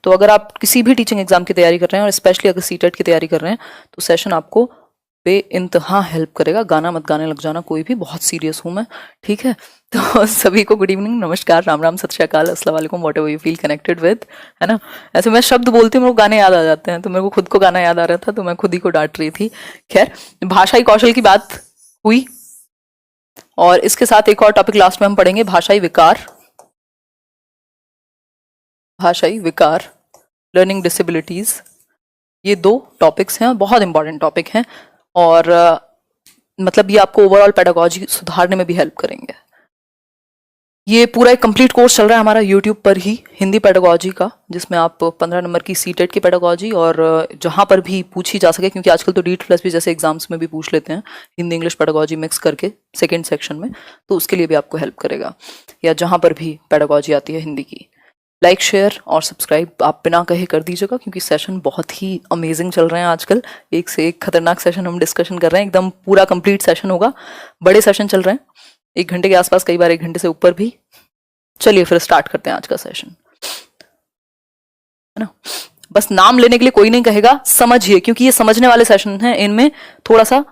तो अगर आप किसी भी टीचिंग एग्जाम की तैयारी कर रहे हैं और स्पेशली अगर सीटेट की तैयारी कर रहे हैं तो सेशन आपको बेइंतहा हेल्प करेगा। गाना मत गाने लग जाना कोई भी, बहुत सीरियस हूँ मैं, ठीक है। तो सभी को गुड इवनिंग, नमस्कार, राम राम, सत श्री अकाल, अस्सलाम वालेकुम, what ever you feel connected with, है ना। ऐसे मैं शब्द बोलती हूँ मेरे को गाने याद आ जाते हैं, तो मेरे को खुद को गाना याद आ रहा था तो मैं खुद ही को डांट रही थी। खैर, भाषाई कौशल की बात हुई और इसके साथ एक और टॉपिक लास्ट में हम पढ़ेंगे, भाषाई विकार। भाषाई विकार, लर्निंग डिसेबिलिटीज, ये 2 टॉपिक्स हैं, बहुत इंपॉर्टेंट टॉपिक हैं और मतलब ये आपको ओवरऑल पेडागॉजी सुधारने में भी हेल्प करेंगे। ये पूरा एक कंप्लीट कोर्स चल रहा है हमारा यूट्यूब पर ही, हिंदी पेडागॉजी का, जिसमें आप 15 नंबर की सीटेट की पेडागॉजी और जहां पर भी पूछी जा सके, क्योंकि आजकल तो डीट प्लस भी जैसे एग्जाम्स में भी पूछ लेते हैं हिंदी इंग्लिश पेडागॉजी मिक्स करके सेकेंड सेक्शन में, तो उसके लिए भी आपको हेल्प करेगा। या जहां पर भी पेडागॉजी आती है हिंदी की, लाइक शेयर और सब्सक्राइब आप बिना कहे कर दीजिएगा, क्योंकि सेशन बहुत ही अमेजिंग चल रहे हैं आजकल। एक से एक खतरनाक सेशन हम डिस्कशन कर रहे हैं, एकदम पूरा कंप्लीट सेशन होगा, बड़े सेशन चल रहे हैं, 1 घंटे के आसपास, कई बार 1 घंटे से ऊपर भी। चलिए फिर स्टार्ट करते हैं आज का सेशन, है ना। बस नाम लेने के लिए कोई नहीं कहेगा, समझिए, क्योंकि ये समझने वाले सेशन हैं, इनमें थोड़ा सा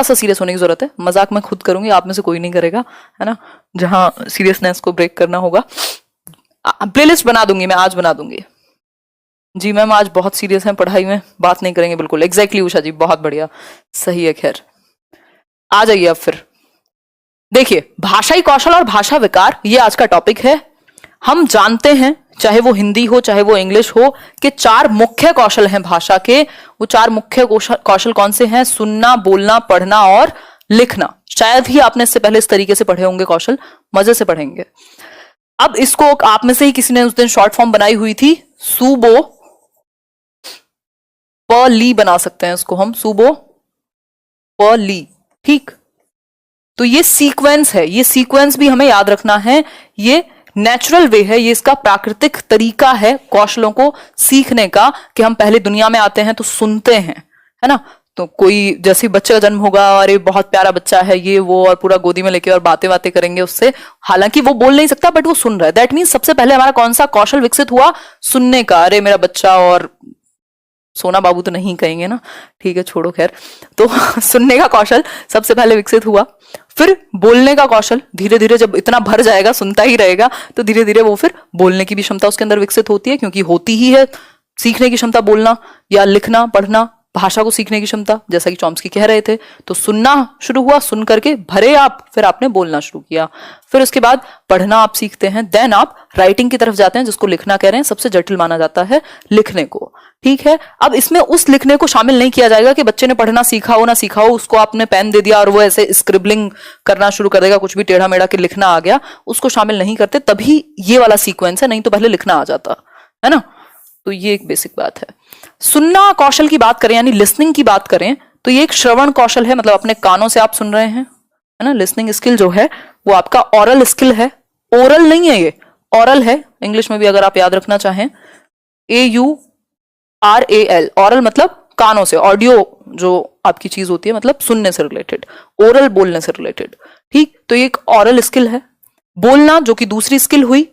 सीरियस होने की जरूरत है। मजाक मैं खुद करूंगी, आप में से कोई नहीं करेगा, है ना। जहां सीरियसनेस को ब्रेक करना होगा, प्लेलिस्ट बना दूंगी मैं, आज बना दूंगी। जी मैम, आज बहुत सीरियस हैं, पढ़ाई में बात नहीं करेंगे बिल्कुल। एग्जैक्टली उषा जी, बहुत बढ़िया, सही है। खैर आ जाइए अब फिर देखिए, भाषाई कौशल और भाषा विकार, ये आज का टॉपिक है। हम जानते हैं, चाहे वो हिंदी हो चाहे वो इंग्लिश हो, कि 4 मुख्य कौशल हैं भाषा के। वो 4 मुख्य कौशल कौन से हैं? सुनना, बोलना, पढ़ना और लिखना। शायद ही आपने इससे पहले इस तरीके से पढ़े होंगे कौशल, मजे से पढ़ेंगे। अब इसको आप में से ही किसी ने उस दिन शॉर्ट फॉर्म बनाई हुई थी, सूबो प ली बना सकते हैं इसको हम, सूबो प ली, ठीक। तो ये सीक्वेंस है, ये सीक्वेंस भी हमें याद रखना है। ये नेचुरल वे है, ये इसका प्राकृतिक तरीका है कौशलों को सीखने का, कि हम पहले दुनिया में आते हैं तो सुनते हैं, है ना। तो कोई जैसे बच्चे का जन्म होगा, अरे बहुत प्यारा बच्चा है ये वो, और पूरा गोदी में लेके और बातें करेंगे उससे, हालांकि वो बोल नहीं सकता बट वो सुन रहा है। दैट मीन्स सबसे पहले हमारा कौन सा कौशल विकसित हुआ? सुनने का। अरे मेरा बच्चा, और सोना बाबू तो नहीं कहेंगे ना, ठीक है, छोड़ो, खैर। तो सुनने का कौशल सबसे पहले विकसित हुआ, फिर बोलने का कौशल धीरे धीरे, जब इतना भर जाएगा, सुनता ही रहेगा, तो धीरे धीरे वो फिर बोलने की भी क्षमता उसके अंदर विकसित होती है, क्योंकि होती ही है सीखने की क्षमता, बोलना या लिखना, पढ़ना, भाषा को सीखने की क्षमता, जैसा कि चॉम्स्की कह रहे थे। तो सुनना शुरू हुआ, सुन करके भरे आप, फिर आपने बोलना शुरू किया, फिर उसके बाद पढ़ना आप सीखते हैं, देन आप राइटिंग की तरफ जाते हैं, जिसको लिखना कह रहे हैं। सबसे जटिल माना जाता है लिखने को, ठीक है। अब इसमें उस लिखने को शामिल नहीं किया जाएगा कि बच्चे ने पढ़ना सीखा हो ना सीखा हो, उसको आपने पेन दे दिया और वो ऐसे स्क्रिबलिंग करना शुरू कर देगा, कुछ भी टेढ़ा मेढ़ा के लिखना आ गया, उसको शामिल नहीं करते, तभी ये वाला सीक्वेंस है, नहीं तो पहले लिखना आ जाता है ना। तो ये एक बेसिक बात है। सुनना कौशल की बात करें, यानी लिसनिंग की बात करें, तो ये एक श्रवण कौशल है, मतलब अपने कानों से आप सुन रहे हैं, है ना। लिसनिंग स्किल जो है वो आपका ऑरल स्किल है, ओरल नहीं है, ये ऑरल है। इंग्लिश में भी अगर आप याद रखना चाहें, AURAL, ऑरल मतलब कानों से, ऑडियो जो आपकी चीज होती है, मतलब सुनने से रिलेटेड, ओरल बोलने से रिलेटेड, ठीक। तो ये एक ऑरल स्किल है। बोलना, जो कि दूसरी स्किल हुई।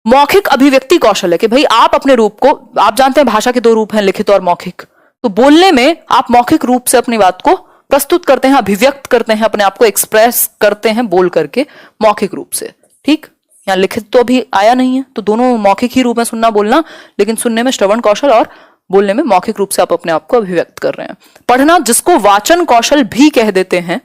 मौखिक अभिव्यक्ति कौशल है कि भाई आप अपने रूप को, आप जानते हैं भाषा के 2 रूप हैं, लिखित और मौखिक। तो बोलने में आप मौखिक रूप से अपनी बात को प्रस्तुत करते हैं, अभिव्यक्त करते हैं, अपने आप को एक्सप्रेस करते हैं बोल करके मौखिक रूप से, ठीक। यहाँ लिखित तो अभी आया नहीं है, तो दोनों मौखिक ही रूप में सुनना बोलना, लेकिन सुनने में श्रवण कौशल और बोलने में मौखिक रूप से आप अपने आप को अभिव्यक्त कर रहे हैं। पढ़ना, जिसको वाचन कौशल भी कह देते हैं,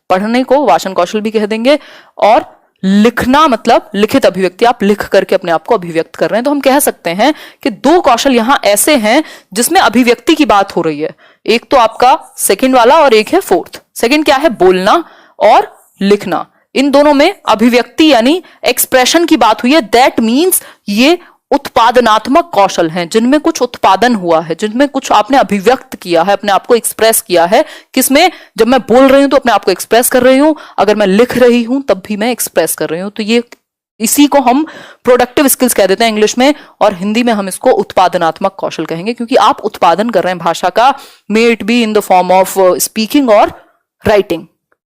पढ़ने को वाचन कौशल भी कह देंगे, और लिखना मतलब लिखित अभिव्यक्ति, आप लिख करके अपने आप को अभिव्यक्त कर रहे हैं। तो हम कह सकते हैं कि 2 कौशल यहां ऐसे हैं जिसमें अभिव्यक्ति की बात हो रही है। एक तो आपका सेकंड वाला और एक है फोर्थ। सेकंड क्या है? बोलना और लिखना। इन दोनों में अभिव्यक्ति यानी एक्सप्रेशन की बात हुई है। दैट मीन्स ये उत्पादनात्मक कौशल हैं, जिनमें कुछ उत्पादन हुआ है, जिनमें कुछ आपने अभिव्यक्त किया है, अपने आप को एक्सप्रेस किया है। किसमें? जब मैं बोल रही हूं तो अपने आप को एक्सप्रेस कर रही हूं, अगर मैं लिख रही हूं तब भी मैं एक्सप्रेस कर रही हूं। तो ये, इसी को हम प्रोडक्टिव स्किल्स कह देते हैं इंग्लिश में, और हिंदी में हम इसको उत्पादनात्मक कौशल कहेंगे, क्योंकि आप उत्पादन कर रहे हैं भाषा का, may it be in the form of speaking और राइटिंग,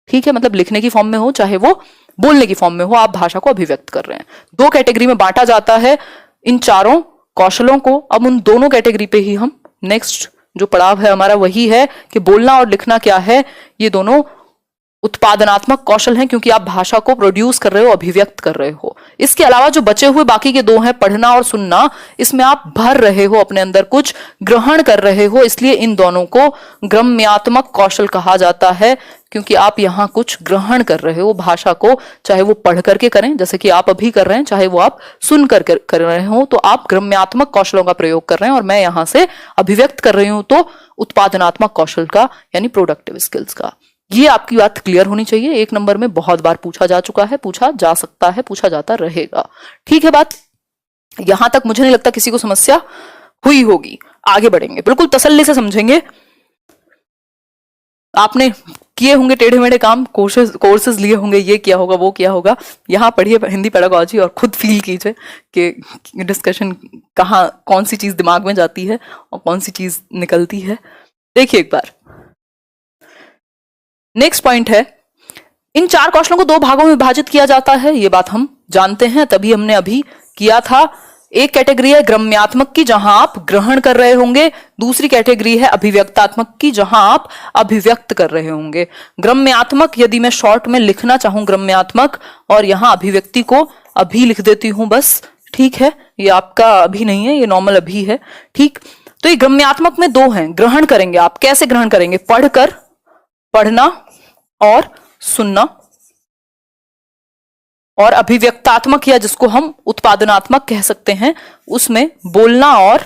ठीक है। मतलब लिखने की फॉर्म में हो चाहे वो बोलने की फॉर्म में हो, आप भाषा को अभिव्यक्त कर रहे हैं। 2 कैटेगरी में बांटा जाता है इन चारों कौशलों को अब उन दोनों कैटेगरी पे ही हम नेक्स्ट जो पड़ाव है हमारा वही है कि बोलना और लिखना क्या है, ये दोनों उत्पादनात्मक कौशल हैं क्योंकि आप भाषा को प्रोड्यूस कर रहे हो, अभिव्यक्त कर रहे हो। इसके अलावा जो बचे हुए बाकी के दो हैं पढ़ना और सुनना, इसमें आप भर रहे हो, अपने अंदर कुछ ग्रहण कर रहे हो, इसलिए इन दोनों को ग्रम्यात्मक कौशल कहा जाता है क्योंकि आप यहाँ कुछ ग्रहण कर रहे हो भाषा को, चाहे वो पढ़ करके करें जैसे कि आप अभी कर रहे हैं, चाहे वो आप सुन कर रहे हो, तो आप ग्रम्यात्मक कौशलों का प्रयोग कर रहे हैं और मैं यहाँ से अभिव्यक्त कर रही हूं तो उत्पादनात्मक कौशल का यानी प्रोडक्टिव स्किल्स का। ये आपकी बात क्लियर होनी चाहिए। एक नंबर में बहुत बार पूछा जा चुका है, पूछा जा सकता है, पूछा जाता रहेगा। ठीक है बात, यहां तक मुझे नहीं लगता किसी को समस्या हुई होगी। आगे बढ़ेंगे, बिल्कुल तसल्ली से समझेंगे। आपने किए होंगे टेढ़े मेढ़े काम, कोर्सेज लिए होंगे, ये किया होगा वो किया होगा। यहाँ पढ़िए हिंदी पेडागोजी और खुद फील कीजिए कि डिस्कशन कहाँ कौन सी चीज दिमाग में जाती है और कौन सी चीज निकलती है। देखिए एक बार नेक्स्ट पॉइंट है, इन चार कौशलों को दो भागों में विभाजित किया जाता है, ये बात हम जानते हैं, तभी हमने अभी किया था। एक कैटेगरी है ग्रम्यात्मक की जहां आप ग्रहण कर रहे होंगे, दूसरी कैटेगरी है अभिव्यक्तात्मक की जहां आप अभिव्यक्त कर रहे होंगे। ग्रम्यात्मक यदि मैं शॉर्ट में लिखना चाहूं ग्रम्यात्मक और यहां अभिव्यक्ति को अभी लिख देती हूं बस, ठीक है, ये आपका अभी नहीं है, ये नॉर्मल अभी है। ठीक, तो ये ग्रम्यात्मक में दो हैं, ग्रहण करेंगे आप, कैसे ग्रहण करेंगे? पढ़कर, पढ़ना और सुनना, और अभिव्यक्तात्मक या जिसको हम उत्पादनात्मक कह सकते हैं उसमें बोलना और,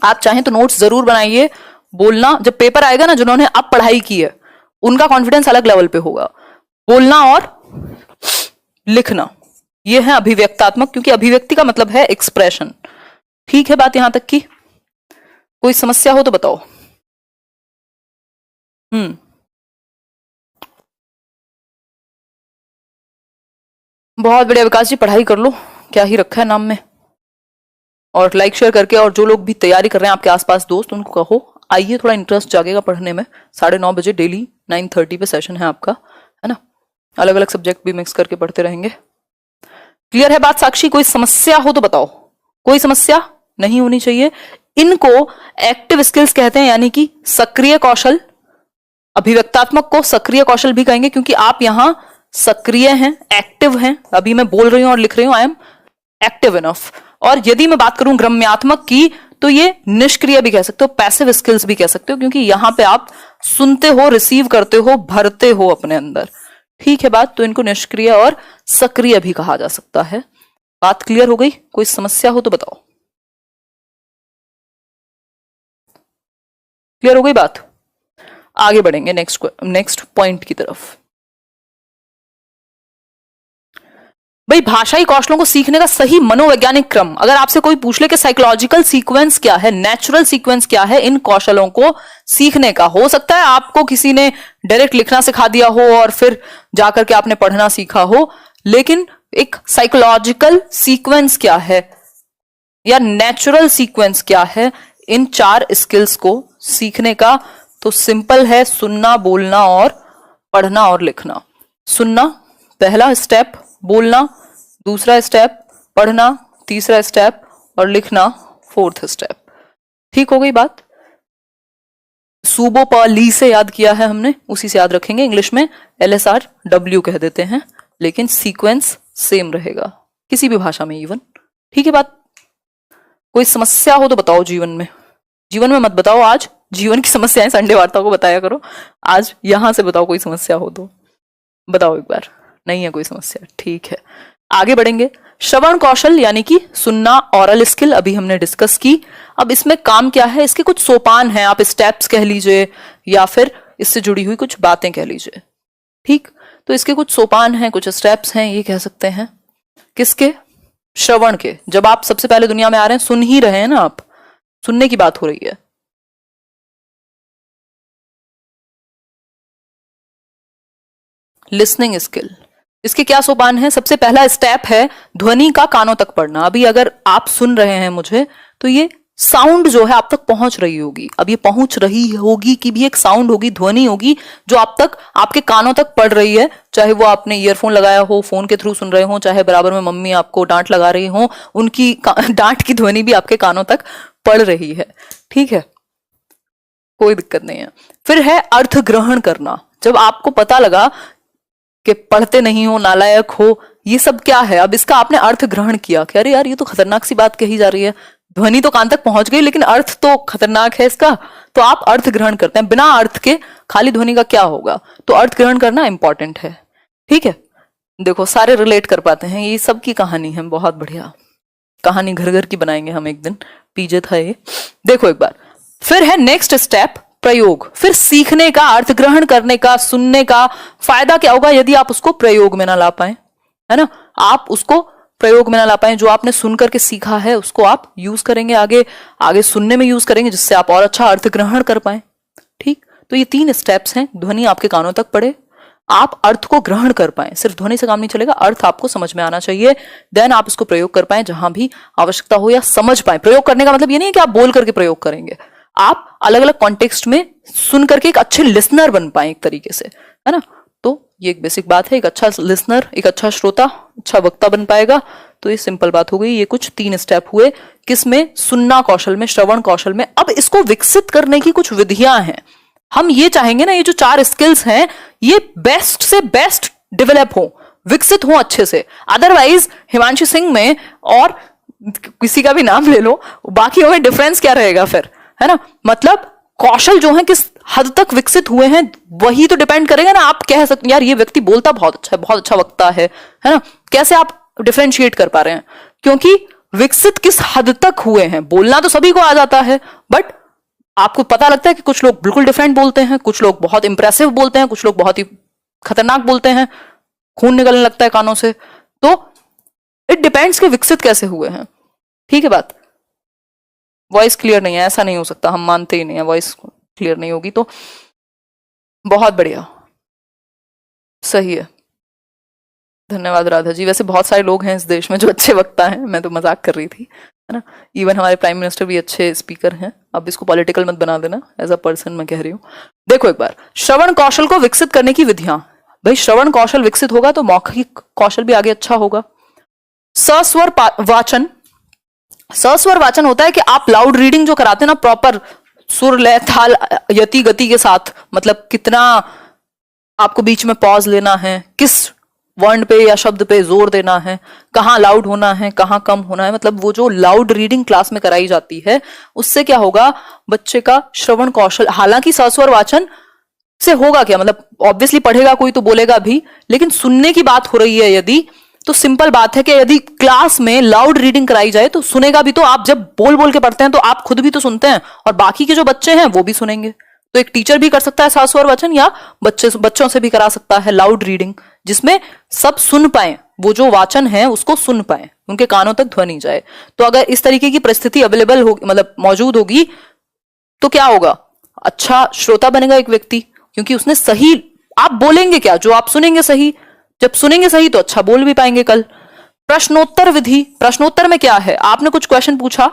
आप चाहें तो नोट्स जरूर बनाइए। बोलना जब पेपर आएगा ना, जिन्होंने अब पढ़ाई की है उनका कॉन्फिडेंस अलग लेवल पे होगा। बोलना और लिखना ये है अभिव्यक्तात्मक, क्योंकि अभिव्यक्ति का मतलब है एक्सप्रेशन। ठीक है बात यहां तक की? कोई समस्या हो तो बताओ। बहुत बढ़िया विकास जी, पढ़ाई कर लो, क्या ही रखा है नाम में। और लाइक शेयर करके, और जो लोग भी तैयारी कर रहे हैं आपके आसपास दोस्त, उनको कहो आइए, थोड़ा इंटरेस्ट जागेगा पढ़ने में। 9:30 बजे डेली 9:30 पे सेशन है आपका, है ना। अलग अलग सब्जेक्ट भी मिक्स करके पढ़ते रहेंगे। क्लियर है बात साक्षी? कोई समस्या हो तो बताओ। कोई समस्या नहीं होनी चाहिए। इनको एक्टिव स्किल्स कहते हैं, यानी कि सक्रिय कौशल। अभिव्यक्तात्मक को सक्रिय कौशल भी कहेंगे क्योंकि आप यहां सक्रिय हैं, एक्टिव हैं। अभी मैं बोल रही हूं और लिख रही हूं, आई एम एक्टिव इनफ। और यदि मैं बात करूं ग्रम्यात्मक की, तो ये निष्क्रिय भी कह सकते हो, पैसिव स्किल्स भी कह सकते हो, क्योंकि यहां पे आप सुनते हो, रिसीव करते हो, भरते हो अपने अंदर। ठीक है बात, तो इनको निष्क्रिय और सक्रिय भी कहा जा सकता है। बात क्लियर हो गई? कोई समस्या हो तो बताओ। क्लियर हो गई बात? आगे बढ़ेंगे नेक्स्ट पॉइंट की तरफ। भाई, भाषाई कौशलों को सीखने का सही मनोवैज्ञानिक क्रम, अगर आपसे कोई पूछ ले कि साइकोलॉजिकल सीक्वेंस क्या है, नेचुरल सीक्वेंस क्या है इन कौशलों को सीखने का, हो सकता है आपको किसी ने डायरेक्ट लिखना सिखा दिया हो और फिर जाकर के आपने पढ़ना सीखा हो, लेकिन एक साइकोलॉजिकल सीक्वेंस क्या है या नेचुरल सीक्वेंस क्या है इन चार स्किल्स को सीखने का, तो सिंपल है, सुनना, बोलना और पढ़ना और लिखना। सुनना पहला स्टेप, बोलना दूसरा स्टेप, पढ़ना तीसरा स्टेप और लिखना फोर्थ स्टेप। ठीक हो गई बात? सूबो प ली से याद किया है हमने, उसी से याद रखेंगे। इंग्लिश में LSRW कह देते हैं, लेकिन सीक्वेंस सेम रहेगा किसी भी भाषा में इवन। ठीक है बात? कोई समस्या हो तो बताओ। जीवन में मत बताओ, आज जीवन की समस्याएं संडे वार्ता को बताया करो, आज यहां से बताओ कोई समस्या हो तो बताओ एक बार। नहीं है कोई समस्या? ठीक है, आगे बढ़ेंगे। श्रवण कौशल यानी कि सुनना, ऑरल स्किल अभी हमने डिस्कस की। अब इसमें काम क्या है, इसके कुछ सोपान हैं, आप स्टेप्स कह लीजिए या फिर इससे जुड़ी हुई कुछ बातें कह लीजिए। ठीक, तो इसके कुछ सोपान हैं, कुछ स्टेप्स हैं, ये कह सकते हैं। किसके? श्रवण के। जब आप सबसे पहले दुनिया में आ रहे हैं, सुन ही रहे हैं ना, आप सुनने की बात हो रही है। लिसनिंग स्किल, इसके क्या सोपान है? सबसे पहला स्टेप है ध्वनि का कानों तक पढ़ना। अभी अगर आप सुन रहे हैं मुझे, तो ये साउंड जो है आप तक पहुंच रही होगी। अब ये पहुंच रही होगी की भी एक साउंड होगी, ध्वनि होगी जो आप तक, आपके कानों तक पड़ रही है, चाहे वो आपने ईयरफोन लगाया हो, फोन के थ्रू सुन रहे हो, चाहे बराबर में मम्मी आपको डांट लगा रही हो, उनकी डांट की ध्वनि भी आपके कानों तक पड़ रही है। ठीक है, कोई दिक्कत नहीं है। फिर है अर्थ ग्रहण करना। जब आपको पता लगा कि पढ़ते नहीं हो, नालायक हो, ये सब क्या है, अब इसका आपने अर्थ ग्रहण किया कि अरे यार ये तो खतरनाक सी बात कही जा रही है, ध्वनि तो कान तक पहुंच गई लेकिन अर्थ तो खतरनाक है इसका, तो आप अर्थ ग्रहण करते हैं। बिना अर्थ के खाली ध्वनि का क्या होगा, तो अर्थ ग्रहण करना इंपॉर्टेंट है। ठीक है, देखो सारे रिलेट कर पाते हैं, ये सब की कहानी है, बहुत बढ़िया कहानी घर घर की बनाएंगे हम एक दिन, पीजे था ये। देखो एक बार, फिर है नेक्स्ट स्टेप प्रयोग। फिर सीखने का, अर्थ ग्रहण करने का, सुनने का फायदा क्या होगा यदि आप उसको प्रयोग में ना ला पाए, है ना, आप उसको प्रयोग में ना ला पाए, जो आपने सुन करके सीखा है उसको आप यूज करेंगे आगे, आगे सुनने में यूज करेंगे जिससे आप और अच्छा अर्थ ग्रहण कर पाए। ठीक, तो ये 3 स्टेप्स हैं, ध्वनि आपके कानों तक पड़े, आप अर्थ को ग्रहण कर पाए, सिर्फ ध्वनि से काम नहीं चलेगा, अर्थ आपको समझ में आना चाहिए, देन आप उसको प्रयोग कर पाए जहां भी आवश्यकता हो, या समझ पाए। प्रयोग करने का मतलब ये नहीं है कि आप बोल करके प्रयोग करेंगे, आप अलग अलग कॉन्टेक्स्ट में सुन करके एक अच्छे लिसनर बन पाए एक तरीके से, है ना। तो ये एक बेसिक बात है, एक अच्छा लिसनर, एक अच्छा श्रोता, अच्छा वक्ता बन पाएगा। तो ये सिंपल बात हो गई। ये कुछ 3 स्टेप हुए, किसमें, सुनना कौशल में, श्रवण कौशल में। अब इसको विकसित करने की कुछ विधियां हैं। हम ये चाहेंगे ना, ये जो 4 स्किल्स हैं ये बेस्ट से बेस्ट डेवलप हो, विकसित हो अच्छे से। अदरवाइज हिमांशु सिंह में और किसी का भी नाम ले लो, बाकियों में डिफरेंस क्या रहेगा फिर, है ना। मतलब कौशल जो है किस हद तक विकसित हुए हैं वही तो डिपेंड करेगा ना। आप कह सकते यार ये व्यक्ति बोलता बहुत अच्छा है, बहुत अच्छा वक्ता है ना, कैसे आप डिफरेंशिएट कर पा रहे हैं, क्योंकि विकसित किस हद तक हुए हैं। बोलना तो सभी को आ जाता है, बट आपको पता लगता है कि कुछ लोग बिल्कुल डिफरेंट बोलते हैं, कुछ लोग बहुत इंप्रेसिव बोलते हैं, कुछ लोग बहुत ही खतरनाक बोलते हैं, खून निकलने लगता है कानों से। तो इट डिपेंड्स कि विकसित कैसे हुए हैं। ठीक है बात। वॉइस क्लियर नहीं है, ऐसा नहीं हो सकता, हम मानते ही नहीं है वॉइस क्लियर नहीं होगी। तो बहुत बढ़िया, सही है, धन्यवाद राधा जी। वैसे बहुत सारे लोग हैं इस देश में जो अच्छे वक्ता हैं, मैं तो मजाक कर रही थी, है ना। इवन हमारे प्राइम मिनिस्टर भी अच्छे स्पीकर हैं। अब इसको पॉलिटिकल मत बना देना, एज अ पर्सन मैं कह रही हूँ। देखो एक बार, श्रवण कौशल को विकसित करने की विधियां। भाई श्रवण कौशल विकसित होगा तो मौखिक कौशल भी आगे अच्छा होगा। सस्वर वाचन, सस्वर वाचन होता है कि आप लाउड रीडिंग जो कराते हैं ना, प्रॉपर सुर लय ताल यति गति के साथ, मतलब कितना आपको बीच में पॉज लेना है, किस वर्ण पे या शब्द पे जोर देना है, कहाँ लाउड होना है, कहाँ कम होना है, मतलब वो जो लाउड रीडिंग क्लास में कराई जाती है उससे क्या होगा, बच्चे का श्रवण कौशल। हालांकि सस्वर वाचन से होगा क्या, मतलब ऑब्वियसली पढ़ेगा कोई तो बोलेगा भी, लेकिन सुनने की बात हो रही है यदि, तो सिंपल बात है कि यदि क्लास में लाउड रीडिंग कराई जाए तो सुनेगा भी। तो आप जब बोल बोल के पढ़ते हैं तो आप खुद भी तो सुनते हैं और बाकी के जो बच्चे हैं वो भी सुनेंगे। तो एक टीचर भी कर सकता है सस्वर वाचन, या बच्चों से भी करा सकता है लाउड रीडिंग, जिसमें सब सुन पाए, वो जो वाचन है उसको सुन पाए, उनके कानों तक ध्वनि जाए। तो अगर इस तरीके की परिस्थिति अवेलेबल होगी, मतलब मौजूद होगी, तो क्या होगा, अच्छा श्रोता बनेगा एक व्यक्ति, क्योंकि उसने सही, आप बोलेंगे क्या, जो आप सुनेंगे सही, जब सुनेंगे सही तो अच्छा बोल भी पाएंगे कल। प्रश्नोत्तर विधि, प्रश्नोत्तर में क्या है, आपने कुछ क्वेश्चन पूछा,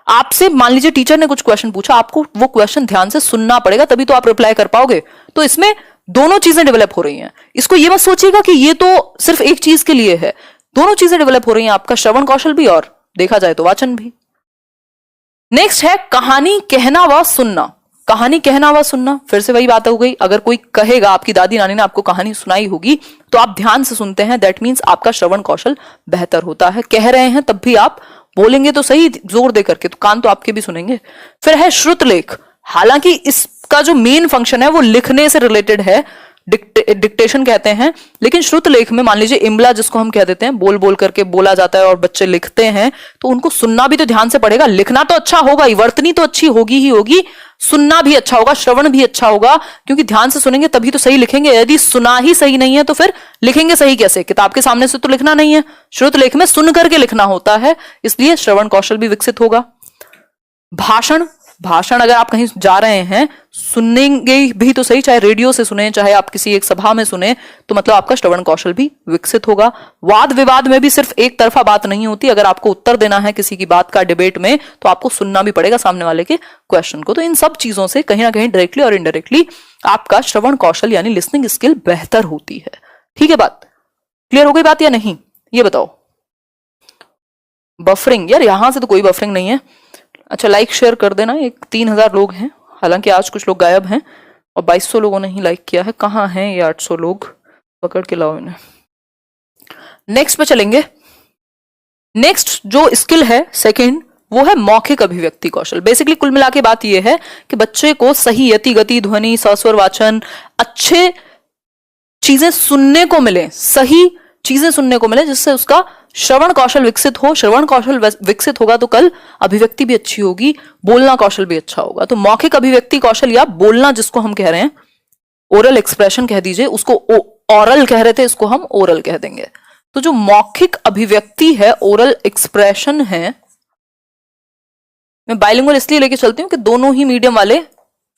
आपसे मान लीजिए टीचर ने कुछ क्वेश्चन पूछा, आपको वो क्वेश्चन ध्यान से सुनना पड़ेगा तभी तो आप रिप्लाई कर पाओगे। तो इसमें दोनों चीजें डेवलप हो रही हैं। इसको ये मत सोचिएगा कि ये तो सिर्फ एक चीज के लिए है, दोनों चीजें डेवलप हो रही हैं, आपका श्रवण कौशल भी और देखा जाए तो वाचन भी। नेक्स्ट है कहानी कहना व सुनना। कहानी कहना व सुनना, फिर से वही बात हो गई, अगर कोई कहेगा, आपकी दादी नानी ने आपको कहानी सुनाई होगी तो आप ध्यान से सुनते हैं, दैट मीन्स आपका श्रवण कौशल बेहतर होता है। कह रहे हैं तब भी आप बोलेंगे तो सही जोर दे करके, तो कान तो आपके भी सुनेंगे। फिर है श्रुत लेख। हालांकि इसका जो मेन फंक्शन है वो लिखने से रिलेटेड है, डिक्टेशन कहते हैं, लेकिन श्रुत लेख में मान लीजिए इमला जिसको हम कह देते हैं, बोल बोल करके बोला जाता है और बच्चे लिखते हैं, तो उनको सुनना भी तो ध्यान से पड़ेगा। लिखना तो अच्छा होगा ही, वर्तनी तो अच्छी होगी ही होगी, सुनना भी अच्छा होगा, श्रवण भी अच्छा होगा, क्योंकि ध्यान से सुनेंगे तभी तो सही लिखेंगे। यदि सुना ही सही नहीं है तो फिर लिखेंगे सही कैसे, किताब के सामने से तो लिखना नहीं है, श्रुत लेख में सुन करके लिखना होता है, इसलिए श्रवण कौशल भी विकसित होगा। भाषण, भाषण अगर आप कहीं जा रहे हैं, सुनेंगे भी तो सही, चाहे रेडियो से सुने, चाहे आप किसी एक सभा में सुने, तो मतलब आपका श्रवण कौशल भी विकसित होगा। वाद विवाद में भी सिर्फ एक तरफा बात नहीं होती, अगर आपको उत्तर देना है किसी की बात का डिबेट में, तो आपको सुनना भी पड़ेगा सामने वाले के क्वेश्चन को। तो इन सब चीजों से कहीं ना कहीं डायरेक्टली और इनडायरेक्टली आपका श्रवण कौशल यानी लिसनिंग स्किल बेहतर होती है। ठीक है, बात क्लियर हो गई बात या नहीं, ये बताओ। बफरिंग, यार यहां से तो कोई बफरिंग नहीं है। अच्छा, लाइक शेयर कर देना। एक 3000 लोग हैं, हालांकि आज कुछ लोग गायब हैं और 2200 लोगों ने ही लाइक किया है। कहाँ हैं ये 800 लोग, पकड़ के लाओ इन्हें। नेक्स्ट पे चलेंगे। नेक्स्ट जो स्किल है सेकंड, वो है मौखिक अभिव्यक्ति कौशल। बेसिकली कुल मिला के बात यह है कि बच्चे को सही यति गति ध्वनि सस्वर वाचन अच्छे चीजें सुनने को मिले, सही चीजें सुनने को मिले, जिससे उसका श्रवण कौशल विकसित हो। श्रवण कौशल विकसित होगा तो कल अभिव्यक्ति भी अच्छी होगी, बोलना कौशल भी अच्छा होगा। तो मौखिक अभिव्यक्ति कौशल या बोलना जिसको हम कह रहे हैं, ओरल एक्सप्रेशन कह दीजिए, उसको ओरल कह रहे थे, इसको हम ओरल कह देंगे। तो जो मौखिक अभिव्यक्ति है, ओरल एक्सप्रेशन है, मैं बाइलिंगुअल इसलिए लेके चलती हूँ कि दोनों ही मीडियम वाले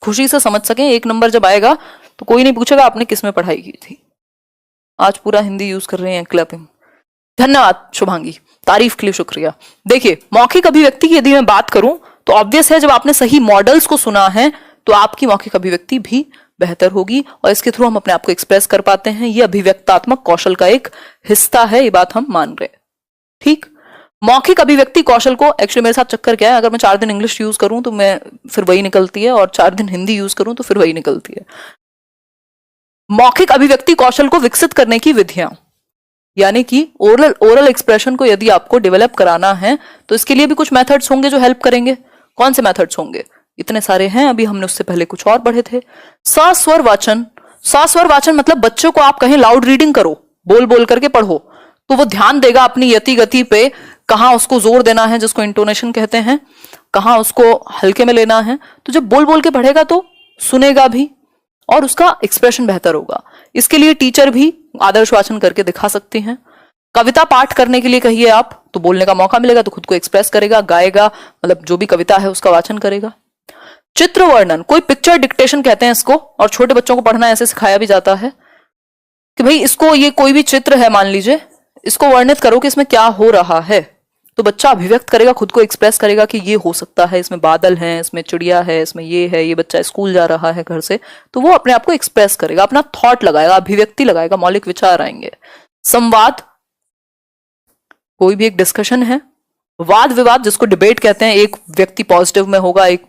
खुशी से समझ सकें। एक नंबर जब आएगा तो कोई नहीं पूछेगा आपने किस में पढ़ाई की थी। आज पूरा हिंदी यूज कर रहे हैं, क्लैपिंग। धन्यवाद शुभांगी, तारीफ के लिए शुक्रिया। देखिए, मौखिक अभिव्यक्ति की यदि मैं बात करूं तो ऑब्वियस है, जब आपने सही मॉडल्स को सुना है तो आपकी मौखिक अभिव्यक्ति भी बेहतर होगी और इसके थ्रू हम अपने आप को एक्सप्रेस कर पाते हैं। यह अभिव्यक्तात्मक कौशल का एक हिस्सा है, ये बात हम मान रहे हैं। ठीक, मौखिक अभिव्यक्ति कौशल को एक्चुअली मेरे साथ चक्कर क्या है, अगर मैं 4 दिन इंग्लिश यूज करूं तो मैं फिर वही निकलती है, और 4 दिन हिंदी यूज करूं तो फिर वही निकलती है। मौखिक अभिव्यक्ति कौशल को विकसित करने की विधियां, यानी कि ओरल एक्सप्रेशन को यदि आपको डेवलप कराना है तो इसके लिए भी कुछ मेथड्स होंगे जो हेल्प करेंगे। कौन से मेथड्स होंगे? इतने सारे हैं, अभी हमने उससे पहले कुछ और पढ़े थे। सस्वर वाचन। सस्वर वाचन मतलब बच्चों को आप कहें लाउड रीडिंग करो, बोल बोल करके पढ़ो, तो वो ध्यान देगा अपनी यति गति पे, कहाँ उसको जोर देना है जिसको इंटोनेशन कहते हैं, कहाँ उसको हल्के में लेना है। तो जब बोल बोल के पढ़ेगा तो सुनेगा भी और उसका एक्सप्रेशन बेहतर होगा। इसके लिए टीचर भी आदर्श वाचन करके दिखा सकते हैं। कविता पाठ करने के लिए कहिए आप, तो बोलने का मौका मिलेगा, तो खुद को एक्सप्रेस करेगा, गाएगा, मतलब जो भी कविता है उसका वाचन करेगा। चित्र वर्णन, कोई पिक्चर डिक्टेशन कहते हैं इसको, और छोटे बच्चों को पढ़ना ऐसे सिखाया भी जाता है कि भाई इसको, ये कोई भी चित्र है मान लीजिए, इसको वर्णित करो कि इसमें क्या हो रहा है, तो बच्चा अभिव्यक्त करेगा, खुद को एक्सप्रेस करेगा कि ये हो सकता है, इसमें बादल हैं, इसमें चिड़िया है, इसमें ये है, ये बच्चा स्कूल जा रहा है घर से, तो वो अपने आप को एक्सप्रेस करेगा, अपना थॉट लगाएगा, अभिव्यक्ति लगाएगा, मौलिक विचार आएंगे। संवाद, कोई भी एक डिस्कशन है। वाद विवाद जिसको डिबेट कहते हैं, एक व्यक्ति पॉजिटिव में होगा, एक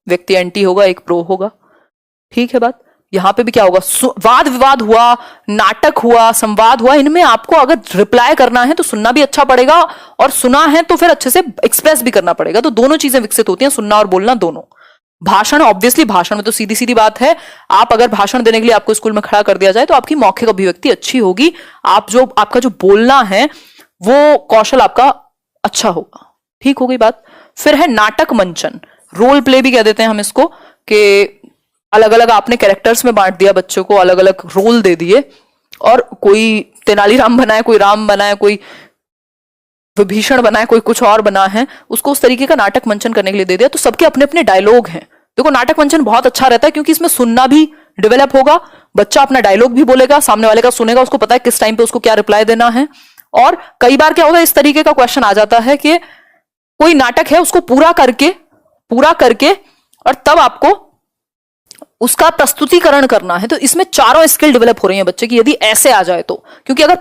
व्यक्ति एंटी होगा, एक प्रो होगा। ठीक है बात। यहां पे भी क्या होगा, वाद विवाद हुआ, नाटक हुआ, संवाद हुआ, इनमें आपको अगर रिप्लाई करना है तो सुनना भी अच्छा पड़ेगा, और सुना है तो फिर अच्छे से एक्सप्रेस भी करना पड़ेगा। तो दोनों चीजें विकसित होती हैं, सुनना और बोलना दोनों। भाषण, ऑब्वियसली भाषण में तो सीधी सीधी बात है, आप अगर भाषण देने के लिए आपको स्कूल में खड़ा कर दिया जाए तो आपकी मौखिक अभिव्यक्ति अच्छी होगी, आपका जो बोलना है वो कौशल आपका अच्छा होगा। ठीक हो गई बात। फिर है नाटक मंचन, रोल प्ले भी कह देते हैं हम इसको, कि अलग अलग आपने कैरेक्टर्स में बांट दिया बच्चों को, अलग अलग रोल दे दिए, और कोई तेनालीराम बना है, कोई राम बना है, कोई विभीषण बना है, कोई कुछ और बना है, उसको उस तरीके का नाटक मंचन करने के लिए दे दिया। तो सबके अपने अपने डायलॉग हैं। देखो, नाटक मंचन बहुत अच्छा रहता है क्योंकि इसमें सुनना भी डेवलप होगा, बच्चा अपना डायलॉग भी बोलेगा, सामने वाले का सुनेगा, उसको पता है किस टाइम पे उसको क्या रिप्लाई देना है। और कई बार क्या होगा, इस तरीके का क्वेश्चन आ जाता है कि कोई नाटक है, उसको पूरा करके और तब आपको उसका प्रस्तुतिकरण करना है। तो इसमें चारों स्किल डेवलप हो रही है बच्चे की, यदि ऐसे आ जाए तो। क्योंकि अगर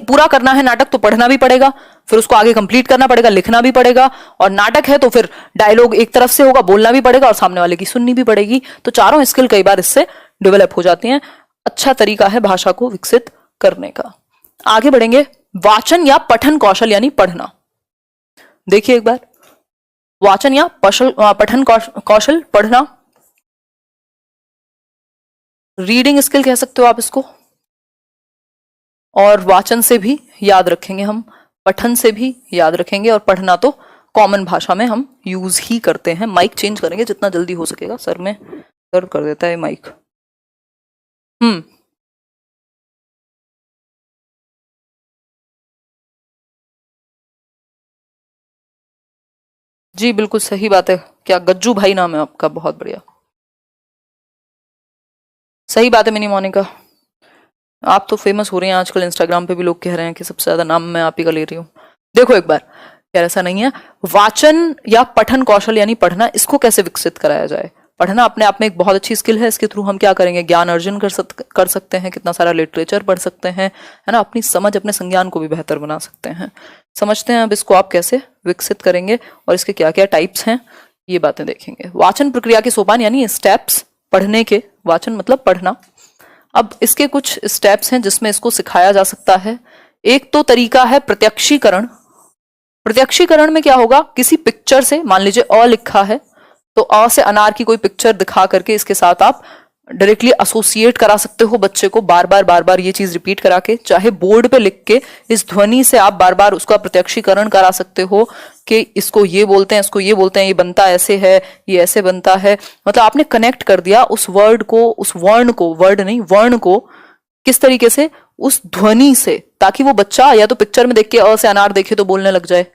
पूरा करना है नाटक तो पढ़ना भी पड़ेगा, फिर उसको आगे कंप्लीट करना पड़ेगा, लिखना भी पड़ेगा, और नाटक है तो फिर डायलॉग एक तरफ से होगा, बोलना भी पड़ेगा और सामने वाले की सुननी भी पड़ेगी। तो चारों स्किल कई बार इससे डेवलप हो जाती हैं। अच्छा तरीका है भाषा को विकसित करने का। आगे बढ़ेंगे। वाचन या पठन कौशल यानी पढ़ना। देखिए एक बार, वाचन या पठन कौशल, पढ़ना, रीडिंग स्किल कह सकते हो आप इसको, और वाचन से भी याद रखेंगे हम, पठन से भी याद रखेंगे, और पढ़ना तो कॉमन भाषा में हम यूज ही करते हैं। माइक चेंज करेंगे जितना जल्दी हो सकेगा, सर में दर्द कर देता है माइक। जी बिल्कुल सही बात है। क्या गज्जू भाई नाम है आपका? बहुत बढ़िया, सही बात है मिनी मोनिका। आप तो फेमस हो रही हैं आजकल, इंस्टाग्राम पे भी लोग कह रहे हैं कि सबसे ज्यादा नाम मैं आप ही का ले रही हूँ। देखो एक बार, यार ऐसा नहीं है। वाचन या पठन कौशल यानी पढ़ना, इसको कैसे विकसित कराया जाए? पढ़ना अपने आप में एक बहुत अच्छी स्किल है। इसके थ्रू हम क्या करेंगे? ज्ञान अर्जन कर सकते हैं, कितना सारा लिटरेचर पढ़ सकते हैं, है ना। अपनी समझ, अपने संज्ञान को भी बेहतर बना सकते हैं। समझते हैं अब इसको आप कैसे विकसित करेंगे और इसके क्या क्या टाइप्स हैं, ये बातें देखेंगे। वाचन प्रक्रिया के सोपान यानी स्टेप्स, पढ़ने के, वाचन मतलब पढ़ना। अब इसके कुछ स्टेप्स हैं जिसमें इसको सिखाया जा सकता है। एक तो तरीका है प्रत्यक्षीकरण। प्रत्यक्षीकरण में क्या होगा? किसी पिक्चर से, मान लीजिए अ लिखा है तो अ से अनार की कोई पिक्चर दिखा करके इसके साथ आप डायरेक्टली एसोसिएट करा सकते हो बच्चे को, बार बार ये चीज रिपीट करा के, चाहे बोर्ड पे लिख के इस ध्वनि से आप बार बार उसका प्रत्यक्षीकरण करा सकते हो कि इसको ये बोलते हैं, इसको ये बोलते हैं, ये बनता ऐसे है, ये ऐसे बनता है। मतलब आपने कनेक्ट कर दिया उस वर्ड को, उस वर्ण को, वर्ड नहीं वर्ण को, किस तरीके से? उस ध्वनि से, ताकि वो बच्चा या तो पिक्चर में देख के अ से अनार देखे तो बोलने लग जाए,